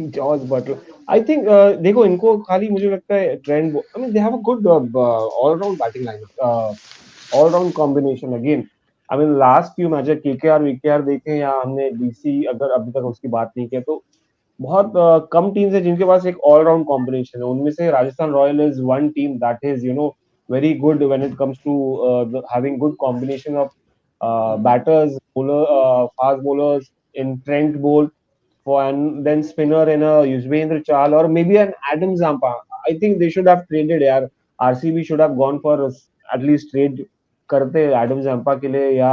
George Buttler. I think देखो इनको खाली मुझे लगता है trend. I mean they have a good allround batting lineup, allround combination. Again I mean last few match KKR VKR देखे या हमने DC अगर अभी तक उसकी बात नहीं की तो बहुत कम टीम्स है जिनके पास एक ऑलराउंड कॉम्बिनेशन है. उनमें से Rajasthan royal is one team that is very good when it comes to having good combination of batters, fast bowlers in Trent Bolt, and then spinner in a Yuzvendra Chahal or maybe an Adam Zampa. I think they should have traded. यार RCB should have gone for at least trade करते Adam Zampa के लिए या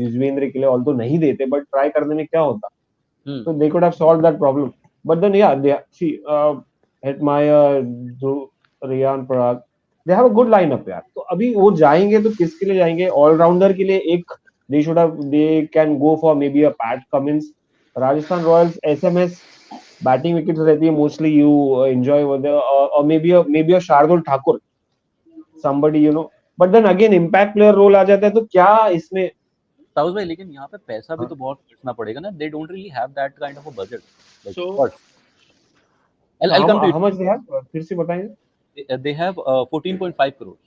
युजवेंद्र के लिए. Although नहीं देते but try करने में क्या होता. So they could have solved that problem. But then yeah, they see Hetmeyer, Riyan Parag, they have a good lineup यार. तो अभी वो जाएंगे तो किसके लिए जाएंगे? ऑलराउंडर के लिए एक they can go for maybe a Pat Cummins. Rajasthan Royals SMS batting wickets रहती है मोस्टली. यू एंजॉय और maybe a Shardul Thakur, somebody but then again impact player role आ जाता है तो क्या इसमें. ताउस भाई लेकिन यहाँ पे पैसा भी तो बहुत खर्चना पड़ेगा ना. They don't really have that kind of a budget. Like, So- what? I'll come to how much they have? फिर से बताएंगे. it. They have 14.5 crores.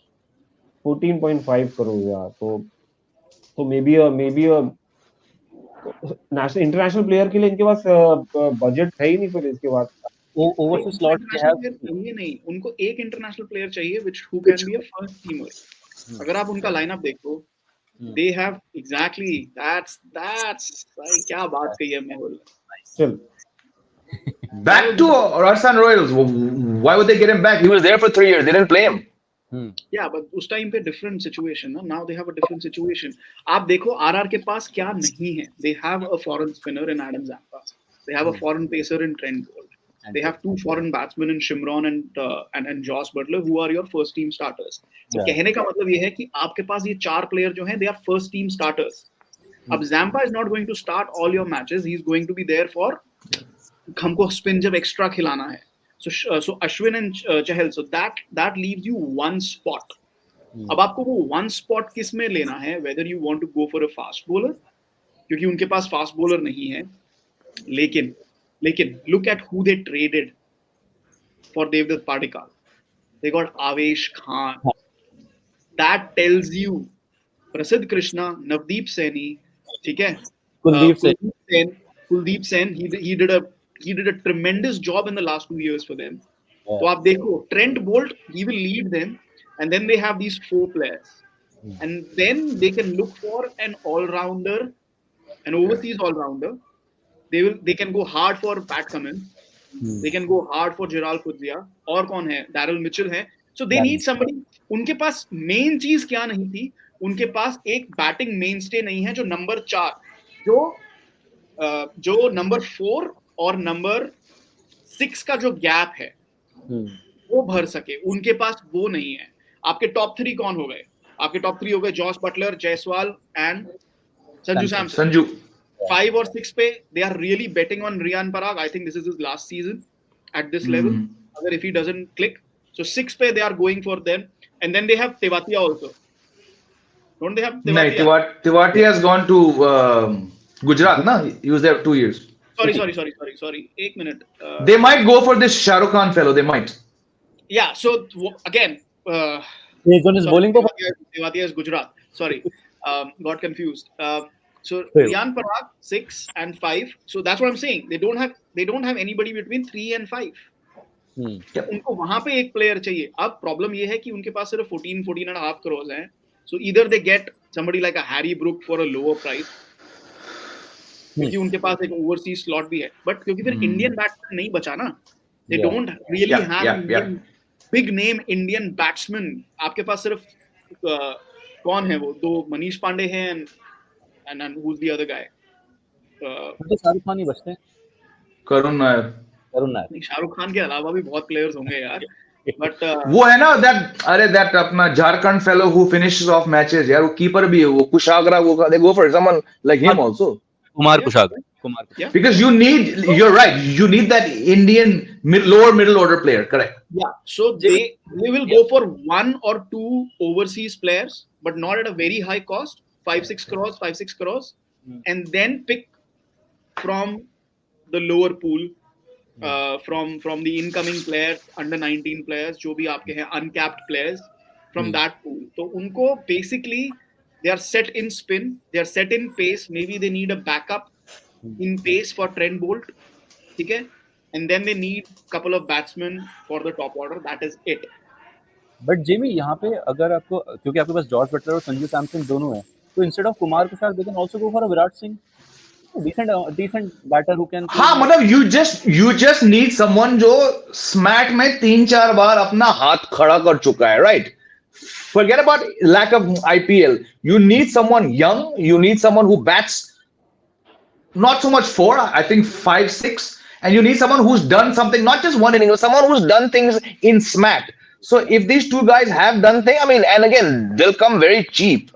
14.5 crore यार. तो maybe a national international player के लिए इनके पास बजट है ही नहीं. फिर इसके बाद Overseas slots they have. चाहिए नहीं, उनको एक इंटरनेशनल प्लेयर चाहिए which who can be a first teamer. अगर आप उनका लाइनअप देखो, they have exactly that's भाई क्या बात कही है Mehul. still Back to Rajasthan Royals. Why would they get him back? He was there for 3 years. They didn't play him. Yeah, but उस टाइम पे different situation ना. Now they have a different situation. आप देखो RR के पास क्या नहीं है. They have a foreign spinner in Adam Zampa. They have a foreign pacer in Trent Bolt. They have 2 foreign batsmen in Shimron and Josh Butler who are your first team starters. तो कहने का मतलब ये है कि आपके पास ये 4 player जो हैं they are first team starters. अब Zampa is not going to start all your matches. He is going to be there for हमको spin जब extra खिलाना है. So Ashwin and Chahal, so that leaves you one spot. अब आपको वो one spot किस में लेना है? Whether you want to go for a fast bowler, क्योंकि उनके पास fast bowler नहीं है. लेकिन look at who they traded for Devdutt Padikkal. They got Avesh Khan. That tells you Prasidh Krishna, Navdeep Saini, ठीक है? Kuldeep Sen. He did a tremendous job in the last 2 years for them. So आप देखो Trent Bolt, he will lead them, and then they have these 4 players, and then they can look for an all-rounder, an overseas all-rounder. They can go hard for Pat Cummins. They can go hard for Gerald Pudzia. और कौन है? Daryl Mitchell है. So they need somebody. उनके पास main चीज क्या नहीं थी? उनके पास एक बैटिंग mainstay नहीं है जो नंबर 4 जो नंबर 4 और नंबर 6 का जो गैप है वो भर सके. उनके पास वो नहीं है. आपके टॉप 3 कौन हो गए? आपके टॉप 3 हो गए Jos Buttler, Jaiswal and Sanju Samson. 5 और 6 पे they are really betting on Riyan Parag. I think this is his last season at this level. Agar if he doesn't click, so 6 पे they are going for them, and then they have Tewatia also. Don't they have Tewatia? No, Tewatia has gone to Gujarat. Na, he was there 2 years. Sorry. 1 minute. They might go for this Shah Rukh Khan fellow. They might. Yeah. So again, bowling Tewatia is Gujarat. Sorry, got confused. So Riyan Parag 6 and 5. So that's what I'm saying. They don't have anybody between 3 and 5. उनको वहां पे एक player चाहिए. अब problem ये है कि उनके पास सिर्फ 14.5 crores हैं. So either they get somebody like a Harry Brook for a lower price. क्योंकि उनके पास एक ओवरसीज स्लॉट भी है, बट क्योंकि फिर इंडियन बैट्समैन नहीं बचा ना, they don't really have Indian big name Indian batsman. आपके पास सिर्फ कौन है वो, दो मनीष पांडे हैं and who is the other guy, तो शाहरुख खान ही बचते हैं, करुण नायर। करुण नायर। नहीं, शाहरुख खान के अलावा भी बहुत प्लेयर्स होंगे यार, बट वो है ना दैट अपना Jharkhand fellow who finishes off matches यार, वो कीपर भी है, वो कुशाग्रा, वो they go for someone like him also, Kumar Kushagra, Kumar Kushagra. because you need, you're right, you need that Indian lower middle order player, correct? Yeah, so they will go for one or two overseas players, but not at a very high cost, 5-6 crores, and then pick from the lower pool, from the incoming players, under 19 players, जो भी आपके हैं uncapped players, from that pool. तो उनको basically they are set in spin, they are set in pace, maybe they need a backup in pace for Trent Bolt, ठीक है, and then they need couple of batsmen for the top order, that is it. But Jamie यहाँ पे अगर आपको, क्योंकि आपके पास George Buttler और संजू सैमसन दोनों हैं, तो instead of Kumar Kushagra they can also go for a Virat Singh, decent batter who can, हाँ मतलब you just need someone जो स्मैट में 3-4 बार अपना हाथ खड़ा कर चुका है, right? Forget about lack of IPL. You need someone young, you need someone who bats not so much 4, I think 5-6, and you need someone who's done something, not just one inning, but someone who's done things in smack. So if these two guys have done things, I mean, and again, they'll come very cheap.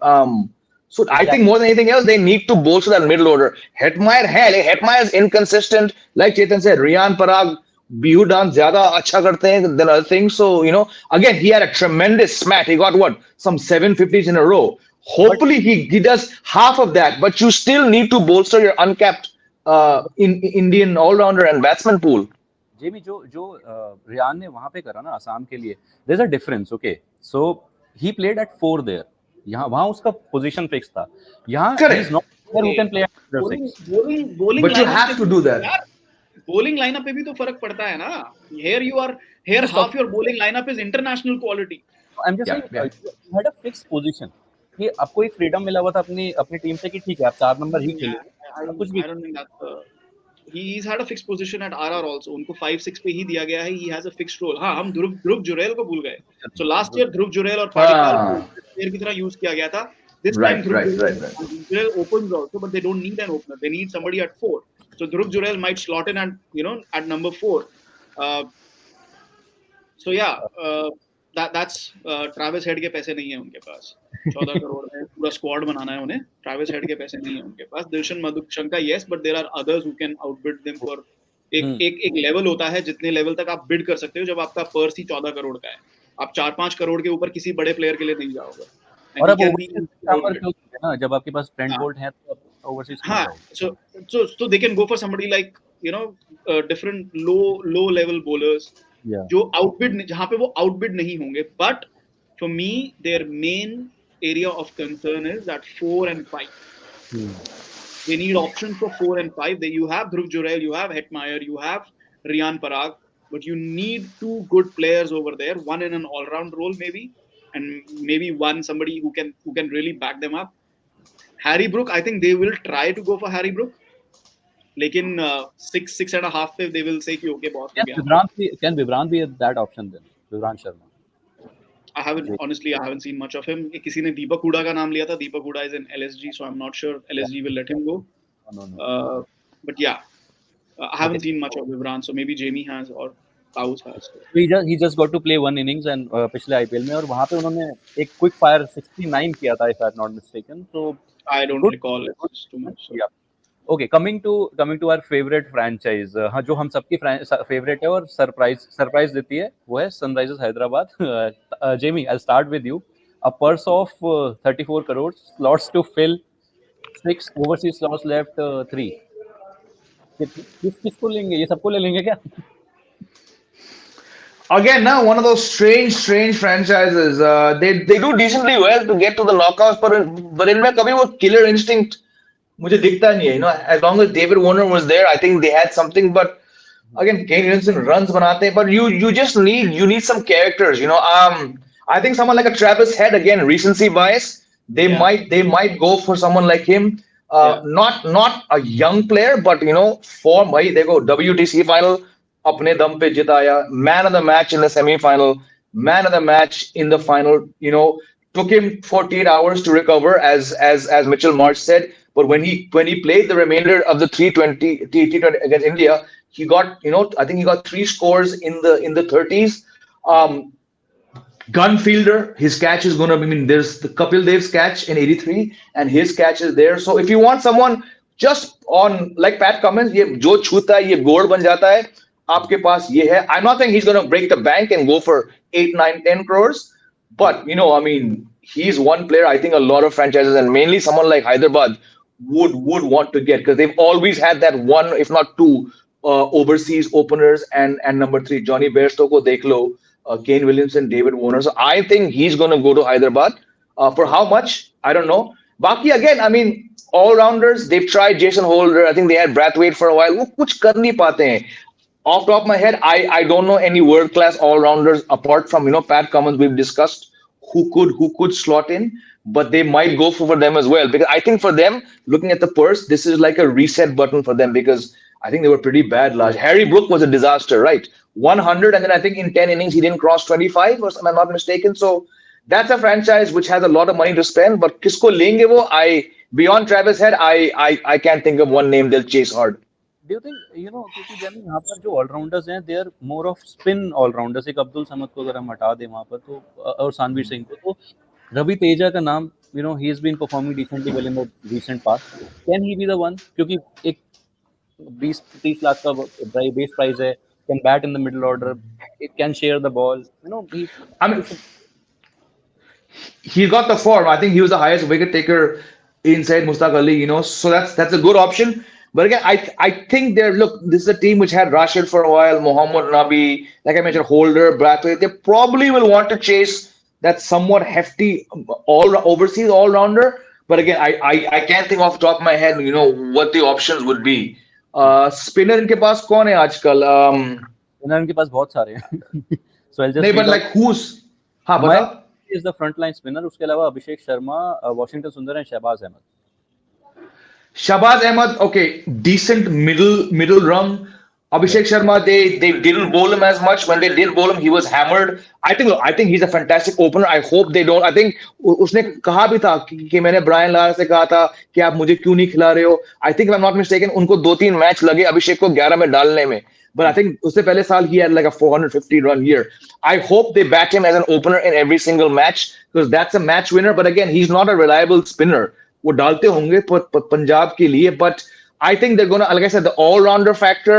So I think more than anything else, they need to bolster that middle order. Hetmeyer is inconsistent. Like Chetan said, Riyan Parag, Bihu dance zyada acha karte hain than other things. So, you know, again, he had a tremendous smack. He got what? Some 750s in a row. Hopefully he does half of that, but you still need to bolster your uncapped Indian all-rounder and batsman pool. Jamie जो रियान ने वहां पे करा ना असम के लिए, there is a difference, okay, so he played at 4 there, यहाँ वहां उसका पोजीशन फिक्स था, यहाँ he is not there who can play at 6, bowling But you have to do that. bowling lineup पे भी तो फर्क पड़ता है ना, here half your bowling lineup is international quality. I am just saying you had a fix position, कि आपको एक फ्रीडम मिला हुआ था अपनी टीम से कि ठीक है आप 4 नंबर ही खेलेंगे, कुछ भी। I don't think that's he's had a fixed position at RR also, उनको 5-6 पे ही दिया गया है, he has a fixed role. हाँ, हम ध्रुव जुरैल को भूल गए, so last year ध्रुव जुरैल और पाडिक्कल प्लेयर की तरह यूज किया गया था, this time Dhruv Jurel opens also, but they don't need an opener, they need somebody at 4, so Dhruv Jurel might slot in at, you know, at number 4. So yeah, that's Travis head के पैसे नहीं है उनके पास, 14 करोड़ है, पूरा स्क्वाड बनाना है उन्हें, Travis head के पैसे नहीं है उनके पास, Dilshan Madushanka yes, but there are others who can outbid them for एक लेवल होता है जितने लेवल तक आप बिड कर सकते हो, जब आपका पर्स ही 14 करोड़ का है, आप 4-5 करोड़ के ऊपर किसी बड़े प्लेयर के लिए नहीं जाओगे। और अब ओवरसीज ना, जब आपके पास ट्रेंट बोल्ट है तो ओवरसीज, हाँ, so they can go for somebody like, you know, different low level bowlers, जो आउटबिड, जहां पे वो आउटबिड नहीं होंगे, but for me their main area of concern is that 4 and 5. They need options for 4 and 5. You have Dhruv Jurel, you have Hetmeyer, you have Riyan Parag, but you need 2 good players over there, one in an all-round role maybe, and maybe one somebody who can really back them up. Harry Brook, I think they will try to go for Harry Brook. लेकिन 6.5 पे they will say कि okay boss हो गया. Can Vivrant be that option then? Vivrant Sharma. I haven't seen much of him. किसी ने दीपक हुडा का नाम लिया था. Deepak Huda is in LSG, so I'm not sure LSG will let him go. No. But yeah, I haven't seen much of Vivrant, so maybe Jamie has or Paus has. He just got to play 1 innings and पिछले IPL में, और वहाँ पे उन्होंने एक quick fire 69 किया था, if I'm not mistaken. So I don't recall it. It's too much. So. Yeah. Okay, coming to our favorite franchise, हाँ जो हम सबकी favorite है और surprise देती है, वो है Sunrisers Hyderabad. Jamie, I'll start with you. A purse of 34 crores, slots to fill, 6 overseas slots left, 3. किसको लेंगे, ये सबको ले लेंगे क्या? Again, now one of those strange franchises. They do decently well to get to the knockouts, but इनमें कभी वो killer instinct मुझे दिखता नहीं है, you know, as long as David Warner was there, I think they had something, but again, Kane Williamson runs बनाते हैं, but you just need some characters, you know. I think someone like a Travis Head, again, recency bias, they might go for someone like him. Not a young player, but form भाई देखो WTC final अपने दम पे जिताया, man of the match in the semi-final, man of the match in the final. Took him 48 hours to recover, as Mitchell Marsh said. But when he played the remainder of the 320 T20 against India, he got I think he got 3 scores in the 30s. Gun fielder, his catch is going to be, I mean, there's the Kapil Dev's catch in 83, and his catch is there. So if you want someone just on, like Pat Cummins, ये जो छूता है, ये gold बन जाता है, आपके पास ये है. I'm not saying he's going to break the bank and go for 8, 9, 10 crores, but, I mean, he's one player I think a lot of franchises, and mainly someone like Hyderabad, would want to get, because they've always had that one, if not two, overseas openers, and number 3, Johnny Bairstow ko dekh lo, Kane Williamson, David Warner. So I think he's going to go to Hyderabad. For how much? I don't know. Baki again, I mean, all rounders, they've tried Jason Holder. I think they had Brathwaite for a while. वो कुछ कर नहीं पाते हैं. Off top of my head, I don't know any world class all rounders apart from Pat Cummins we've discussed who could slot in, but they might go for them as well, because I think for them, looking at the purse, this is like a reset button for them, because I think they were pretty bad last. Harry Brook was a disaster, right? 100, and then I think in 10 innings he didn't cross 25, or if I'm not mistaken. So that's a franchise which has a lot of money to spend, but kisko lenge wo? Beyond Travis Head, I can't think of one name they'll chase hard. Do you think, क्योंकि जैसे यहाँ पर जो allrounders हैं, they are more of spin allrounders. एक अब्दुल समद को अगर हम हटा दें वहाँ पर, तो और सानवीर सिंह को, तो रवि तेजा का नाम, he has been performing decently well in the recent past. Can he be the one? क्योंकि एक 20-30 लाख का बेस प्राइस है, can bat in the middle order, it can share the ball, I mean, he's got the form. I think he was the highest wicket taker inside Mustaq Ali, so that's a good option. But again, I think this is a team which had Rashid for a while, Mohammad Nabi, like I mentioned, Holder, Brathwaite. They probably will want to chase that somewhat hefty overseas all-rounder. But again, I can't think off the top of my head, what the options would be. Spinner इनके पास कौन है आजकल? इनके पास बहुत सारे हैं. So I'll just नहीं, but like who's? हाँ, बता. Is the frontline spinner. उसके अलावा Abhishek Sharma, Washington Sundar and Shahbaz Ahmed. Shahbaz Ahmed, okay, decent middle rung. Abhishek Sharma, they didn't bowl him as much. When they did bowl him, he was hammered. I think he's a fantastic opener. I hope they don't. I think उसने कहा भी था कि मैंने Brian Lara से कहा था कि आप मुझे क्यों नहीं खिला रहे हो. I think if I'm not mistaken, उनको 2-3 मैच लगे अभिषेक को 11 में डालने में. But I think उससे पहले साल he had like a 450 run year. I hope they bat him as an opener in every single match, because that's a match winner. But again, he's not a reliable spinner. वो डालते होंगे पंजाब के लिए, but I think they're gonna, like I said, the all-rounder factor.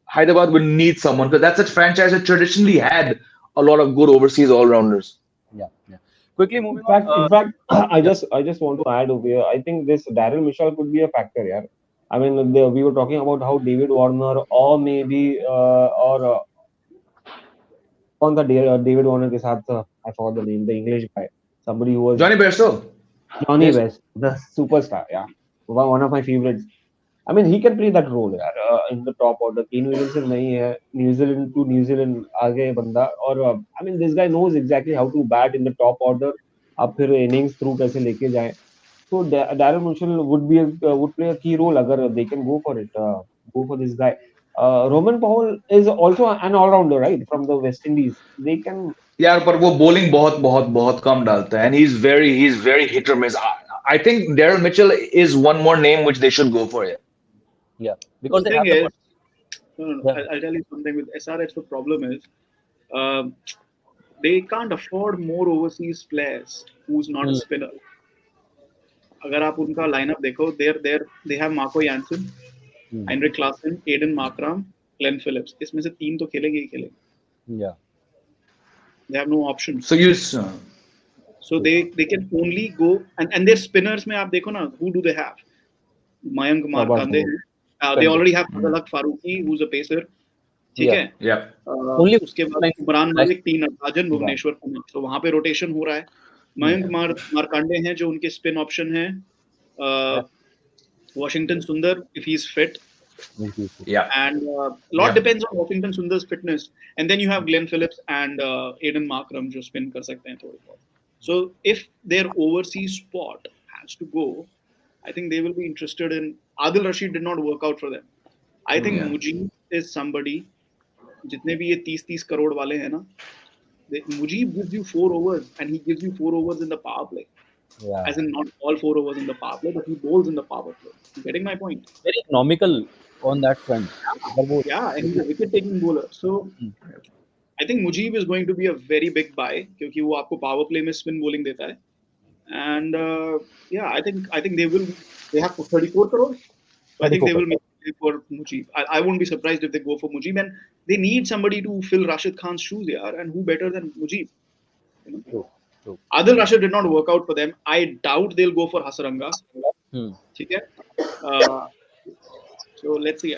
Hyderabad will need someone, because that's a franchise that traditionally had a lot of good overseas all-rounders. Yeah. Quickly moving on. In fact, I just want to add over here. I think this Daryl Mitchell could be a factor, yeah. I mean, we were talking about how David Warner, or maybe on the David Warner के साथ, I forgot the name, the English guy, somebody who was Johnny Bairstow. Johnny West, the superstar, yeah, one of my favorites. I mean, he can play that role in the top order. Kane Williamson नहीं है, New Zealand आगे बंदा, और I mean, this guy knows exactly how to bat in the top order. अब फिर innings through कैसे लेके जाए. So Daryl Mitchell would play a key role अगर they can go for it, go for this guy. Roman Powell is also an all-rounder, right, from the West Indies. They can. यार पर वो bowling बहुत कम डालता है, and he's very hit or miss. I think Daryl Mitchell is one more name which they should go for. Yeah, because the thing is, I'll tell you something with SRH. The problem is, they can't afford more overseas players who's not a spinner. अगर आप उनका lineup देखो, they have Marco Jansen, Heinrich Klaasen, Aiden Markram, Glenn Phillips. इसमें से 3 तो खेलेंगे ही खेलेंगे. Yeah. They have no options. So they can only go, and their spinners में आप देखो ना, who do they have? Mayank Markande. They already have Fazalak Farooqi, who's a pacer. ठीक है. Yeah. Only उसके बाद इमरान मलिक 3 राजन भुवनेश्वर कुमार. So वहाँ पे rotation हो रहा है. मयंक मार्कंडे हैं जो उनके spin option हैं. Washington Sundar, if he's fit. Yeah. And lot depends on Washington Sundar's fitness. And then you have Glenn Phillips and Aiden Markram जो spin कर सकते हैं थोड़ी बहुत. So if their overseas spot has to go, I think they will be interested in. Adil Rashid did not work out for them. I think Yeah. Mujib is somebody. जितने भी ये 30 करोड़ वाले हैं ना, Mujib gives you 4 overs and he gives you 4 overs in the power play. Yeah. As in not all 4 overs in the power play, but he bowls in the power play. You getting my point? Very economical on that front. अगर वो Yeah, and he's a wicket-taking bowler. So I think Mujib is going to be a very big buy क्योंकि वो आपको power play में spin bowling देता है. And yeah, I think they have 34 crores. So I think they will make it for Mujib. I won't be surprised if they go for Mujib, and they need somebody to fill Rashid Khan's shoes, yaar, and who better than Mujib? You know? True. Adil Rashid did not work out for them. I doubt they'll go for Hasaranga. ठीक है? So let's see.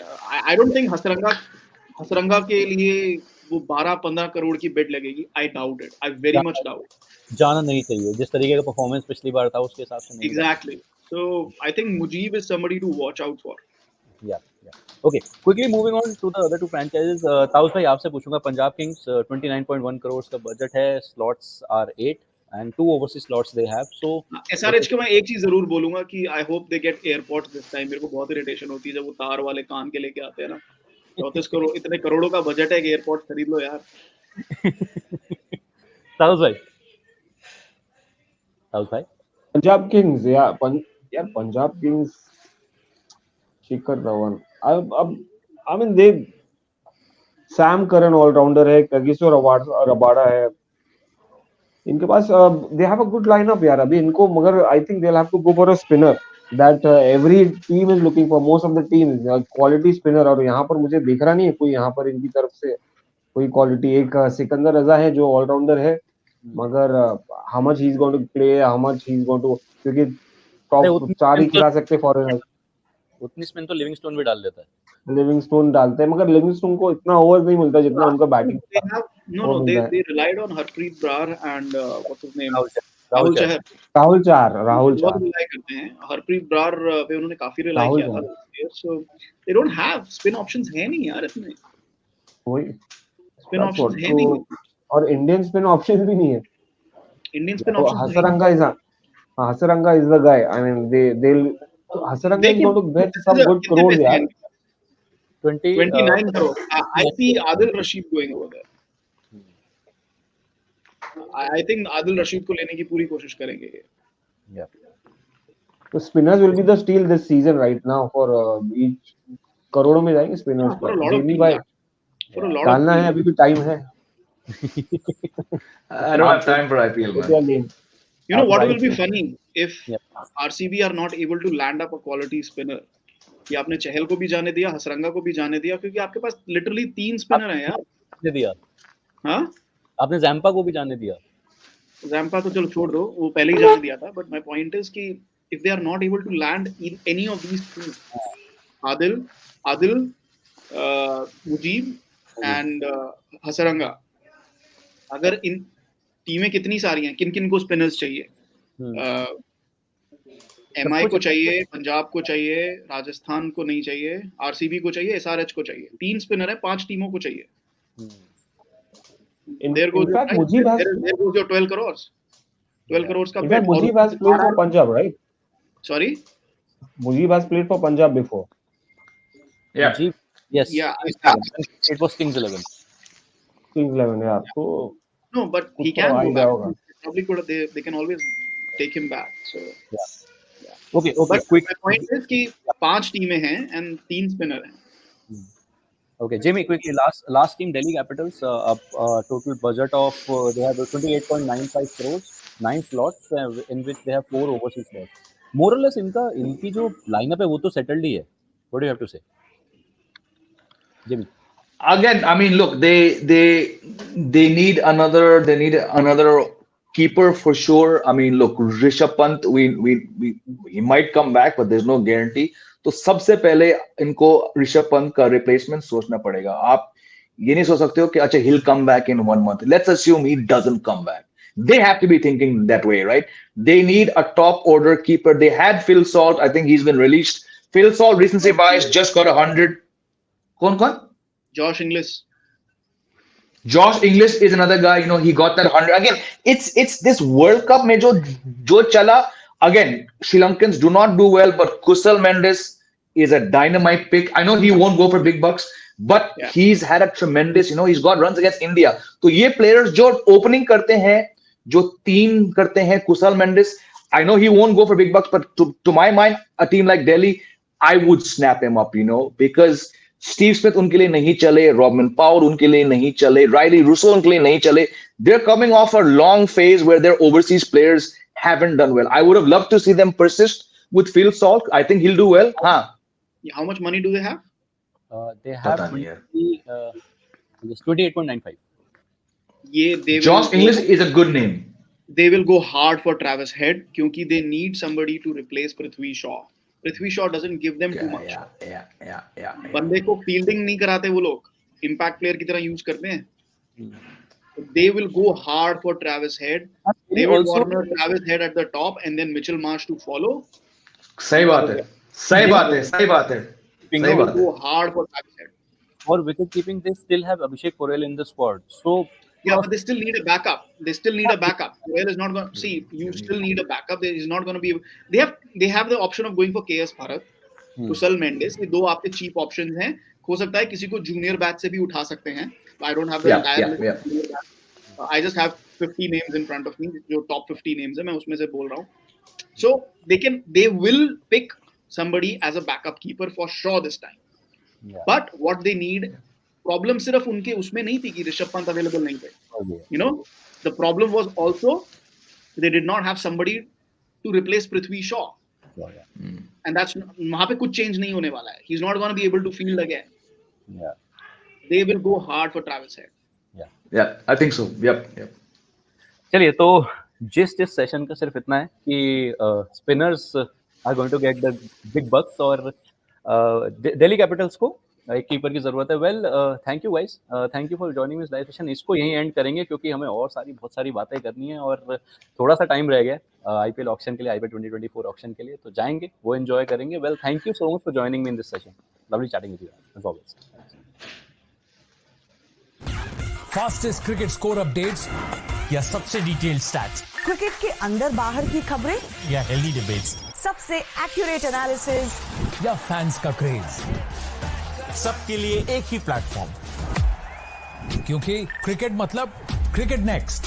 I don't think Hasaranga के लिए वो 12-15 करोड़ की bid लगेगी. I doubt it. I very much doubt. जाना नहीं चाहिए, जिस तरीके का परफॉर्मेंस पिछली बार था उसके हिसाब से नहीं. Exactly. So I think Mujib is somebody to watch out for. Yeah. Okay. Quickly moving on to the other two franchises. Taus भाई आपसे पूछूंगा, पंजाब किंग्स 29.1 करोड़ का बजट है, slots are 8 and 2 overseas slots they have. So SRH को मैं एक चीज जरूर बोलूंगा कि I hope they get airports this time. मेरे को बहुत इरिटेशन होती है जब वो तार वाले कान के लेके आते हैं ना. 34 करोड़, इतने करोड़ों का बजट है कि एयरपोर्ट खरीद लो यार. ताउस भाई पंजाब किंग्स यार Punjab Kings Shikhar Dhawan. I mean they Sam Curran allrounder है, कगिसो रबाडा है इनके पास. They have a good lineup यार अभी इनको, मगर I think they will have to go for a spinner that every team is looking for. Most of the team quality spinner, और यहाँ पर मुझे दिख रहा नहीं है कोई यहाँ पर इनकी तरफ से कोई क्वालिटी. एक सिकंदर रजा है जो ऑलराउंडर है, मगर how much he is going to play, how much he is going to, क्योंकि टॉप 4 ही खिला सकते फॉरेनर्स. उतनी स्पिन तो लिविंगस्टोन भी डाल देता है. लिविंगस्टोन डालते हैं, मगर लिविंगस्टोन को इतना ओवर नहीं मिलता जितना उनका batting. They relied on Harpreet Brar and what's his name? Rahul Chahar. Rahul चार बहुत रिलाई करते हैं. हरप्रीत ब्रार पे उन्होंने काफी रिलाई किया था. So they don't have spin options है नहीं यार इतने. वही Spin options है नहीं. और इंडियन स्पिन ऑप्शन भी नहीं है. Indian spin options. Hasaranga is the guy. I mean they'll Hasaranga is going to get some good crores यार. 29 crore. I see Adil Rashid going over there. I think Adil Rashid को लेने की पूरी कोशिश करेंगे. Yeah. So spinners will be the steal this season right now for each. करोड़ों में जाएंगे spinners. For a lot of teams. डालना है, अभी भी टाइम है. I don't have time for IPL, man. You know what will be funny if RCB are not able to land up a quality spinner. कि आपने चहल को भी जाने दिया, हसरंगा को भी जाने दिया, क्योंकि आपके पास लिटरली 3 स्पिनर हैं यार. ने दिया. हाँ, आपने जैम्पा को भी जाने दिया. जैम्पा तो चलो छोड़ दो, वो पहले ही जाने दिया था. बट माय पॉइंट इज कि if they are not able to land in any of these two, Adil, Mujib and Hasaranga, अगर इन टीमें कितनी सारी हैं, किन को स्पिनर्स चाहिए? MI को चाहिए, पंजाब को चाहिए, राजस्थान को नहीं चाहिए, RCB को चाहिए, SRH को चाहिए. 3 स्पिनर है, 5 टीमों को चाहिए. There goes your 12 crores. 12 crores का bet. Mujib has played for Punjab, right? Sorry? Mujib has played for Punjab before. Yeah. Mujib, yes. Yeah. It was Kings 11. Kings 11, yeah. So no, but he can go back. Probably could they can always take him back. So yeah. Okay. But Quick. My point is कि 5 टीमें हैं and 3 spinner हैं. Okay, Jamie, quickly, last team, Delhi Capitals, total budget of they have 28.95 crores, 9 slots, in which they have 4 overseas slots. More or less, इनकी जो lineup है वो तो settled ही है. What do you have to say, Jamie? Again, I mean, look, they need another keeper for sure. I mean, look, Rishabh Pant, he might come back, but there's no guarantee. तो सबसे पहले इनको ऋषभ पंत का replacement सोचना पड़ेगा. आप ये नहीं सोच सकते हो कि अच्छा he'll come back in 1 month. Let's assume he doesn't come back. They have to be thinking that way, right? They need a top order keeper. They had Phil Salt. I think he's been released. Phil Salt recently biased, just got 100. कौन? Josh Inglis. Josh Inglis is another guy. You know, he got that 100. Again, it's this World Cup में जो चला, Again, Sri Lankans do not do well, but Kusal Mendes is a dynamite pick. I know he won't go for big bucks, but he's had a tremendous, he's got runs against India. So ये players जो opening करते हैं, जो team करते हैं, Kusal Mendes, I know he won't go for big bucks, but to my mind, a team like Delhi, I would snap him up, because Steve Smith उनके लिए नहीं चले, Robin Powell उनके लिए नहीं चले, Riley Russo उनके लिए नहीं चले. They're coming off a long phase where their overseas players haven't done well. I would have loved to see them persist with Phil Salt. I think he'll do well. How much money do they have? They have 28.95. Josh Inglis is a good name. They will go hard for Travis Head क्योंकि they need somebody to replace Prithvi Shaw. Prithvi Shaw doesn't give them too much. बंदे को fielding नहीं कराते वो लोग, impact player की तरह use करते हैं. They will go hard for Travis Head. They will corner Travis Head at the top and then Mitchell Marsh to follow. सही बात है. They will go hard for Travis Head. For wicket keeping, they still have Abhishek Porel in the squad. So yeah, but they still need a backup. Porel is not going to see. You still need a backup. There is not going to be. They have the option of going for KS Bharat, Kusal Mendes. ये दो आपके cheap options हैं. हो सकता है किसी को junior batch से भी उठा सकते हैं. I don't have the entire list. I just have 50 names in front of me. जो top 50 names है मैं उसमें से बोल रहा हूँ. So they will pick somebody as a backup keeper for sure this time. Yeah. But what they need, problem सिर्फ उनके उसमें नहीं थी कि ऋषभ पंत available नहीं थे. The problem was also they did not have somebody to replace Prithvi Shaw. And that's वहाँ पे कुछ change नहीं होने वाला है. He's not going to be able to field again. Yeah. They will go hard for Travis Head. Yeah, I think so. Yep. चलिए तो जिस सेशन का सिर्फ इतना है कि spinners are going to get the big bucks और Delhi Capitals को एक कीपर की जरूरत है. Well thank you guys, thank you for joining this live session. इसको यहीं एंड करेंगे क्योंकि हमें और बहुत सारी बातें करनी है और थोड़ा सा टाइम रह गया आईपीएल ऑक्शन के लिए, आईपीएल 2024 ऑक्शन के लिए, तो जाएंगे वो एंजॉय करेंगे. Well thank you so much for joining me in this session. Lovely chatting with you as always. Fastest cricket score updates या सबसे डिटेल्ड स्टैट्स, क्रिकेट के अंदर बाहर की खबरें या हेल्दी डिबेट्स, सबसे एक्यूरेट एनालिसिस या फैंस का क्रेज, सबके लिए एक ही प्लेटफॉर्म, क्योंकि क्रिकेट मतलब क्रिकेट नेक्स्ट.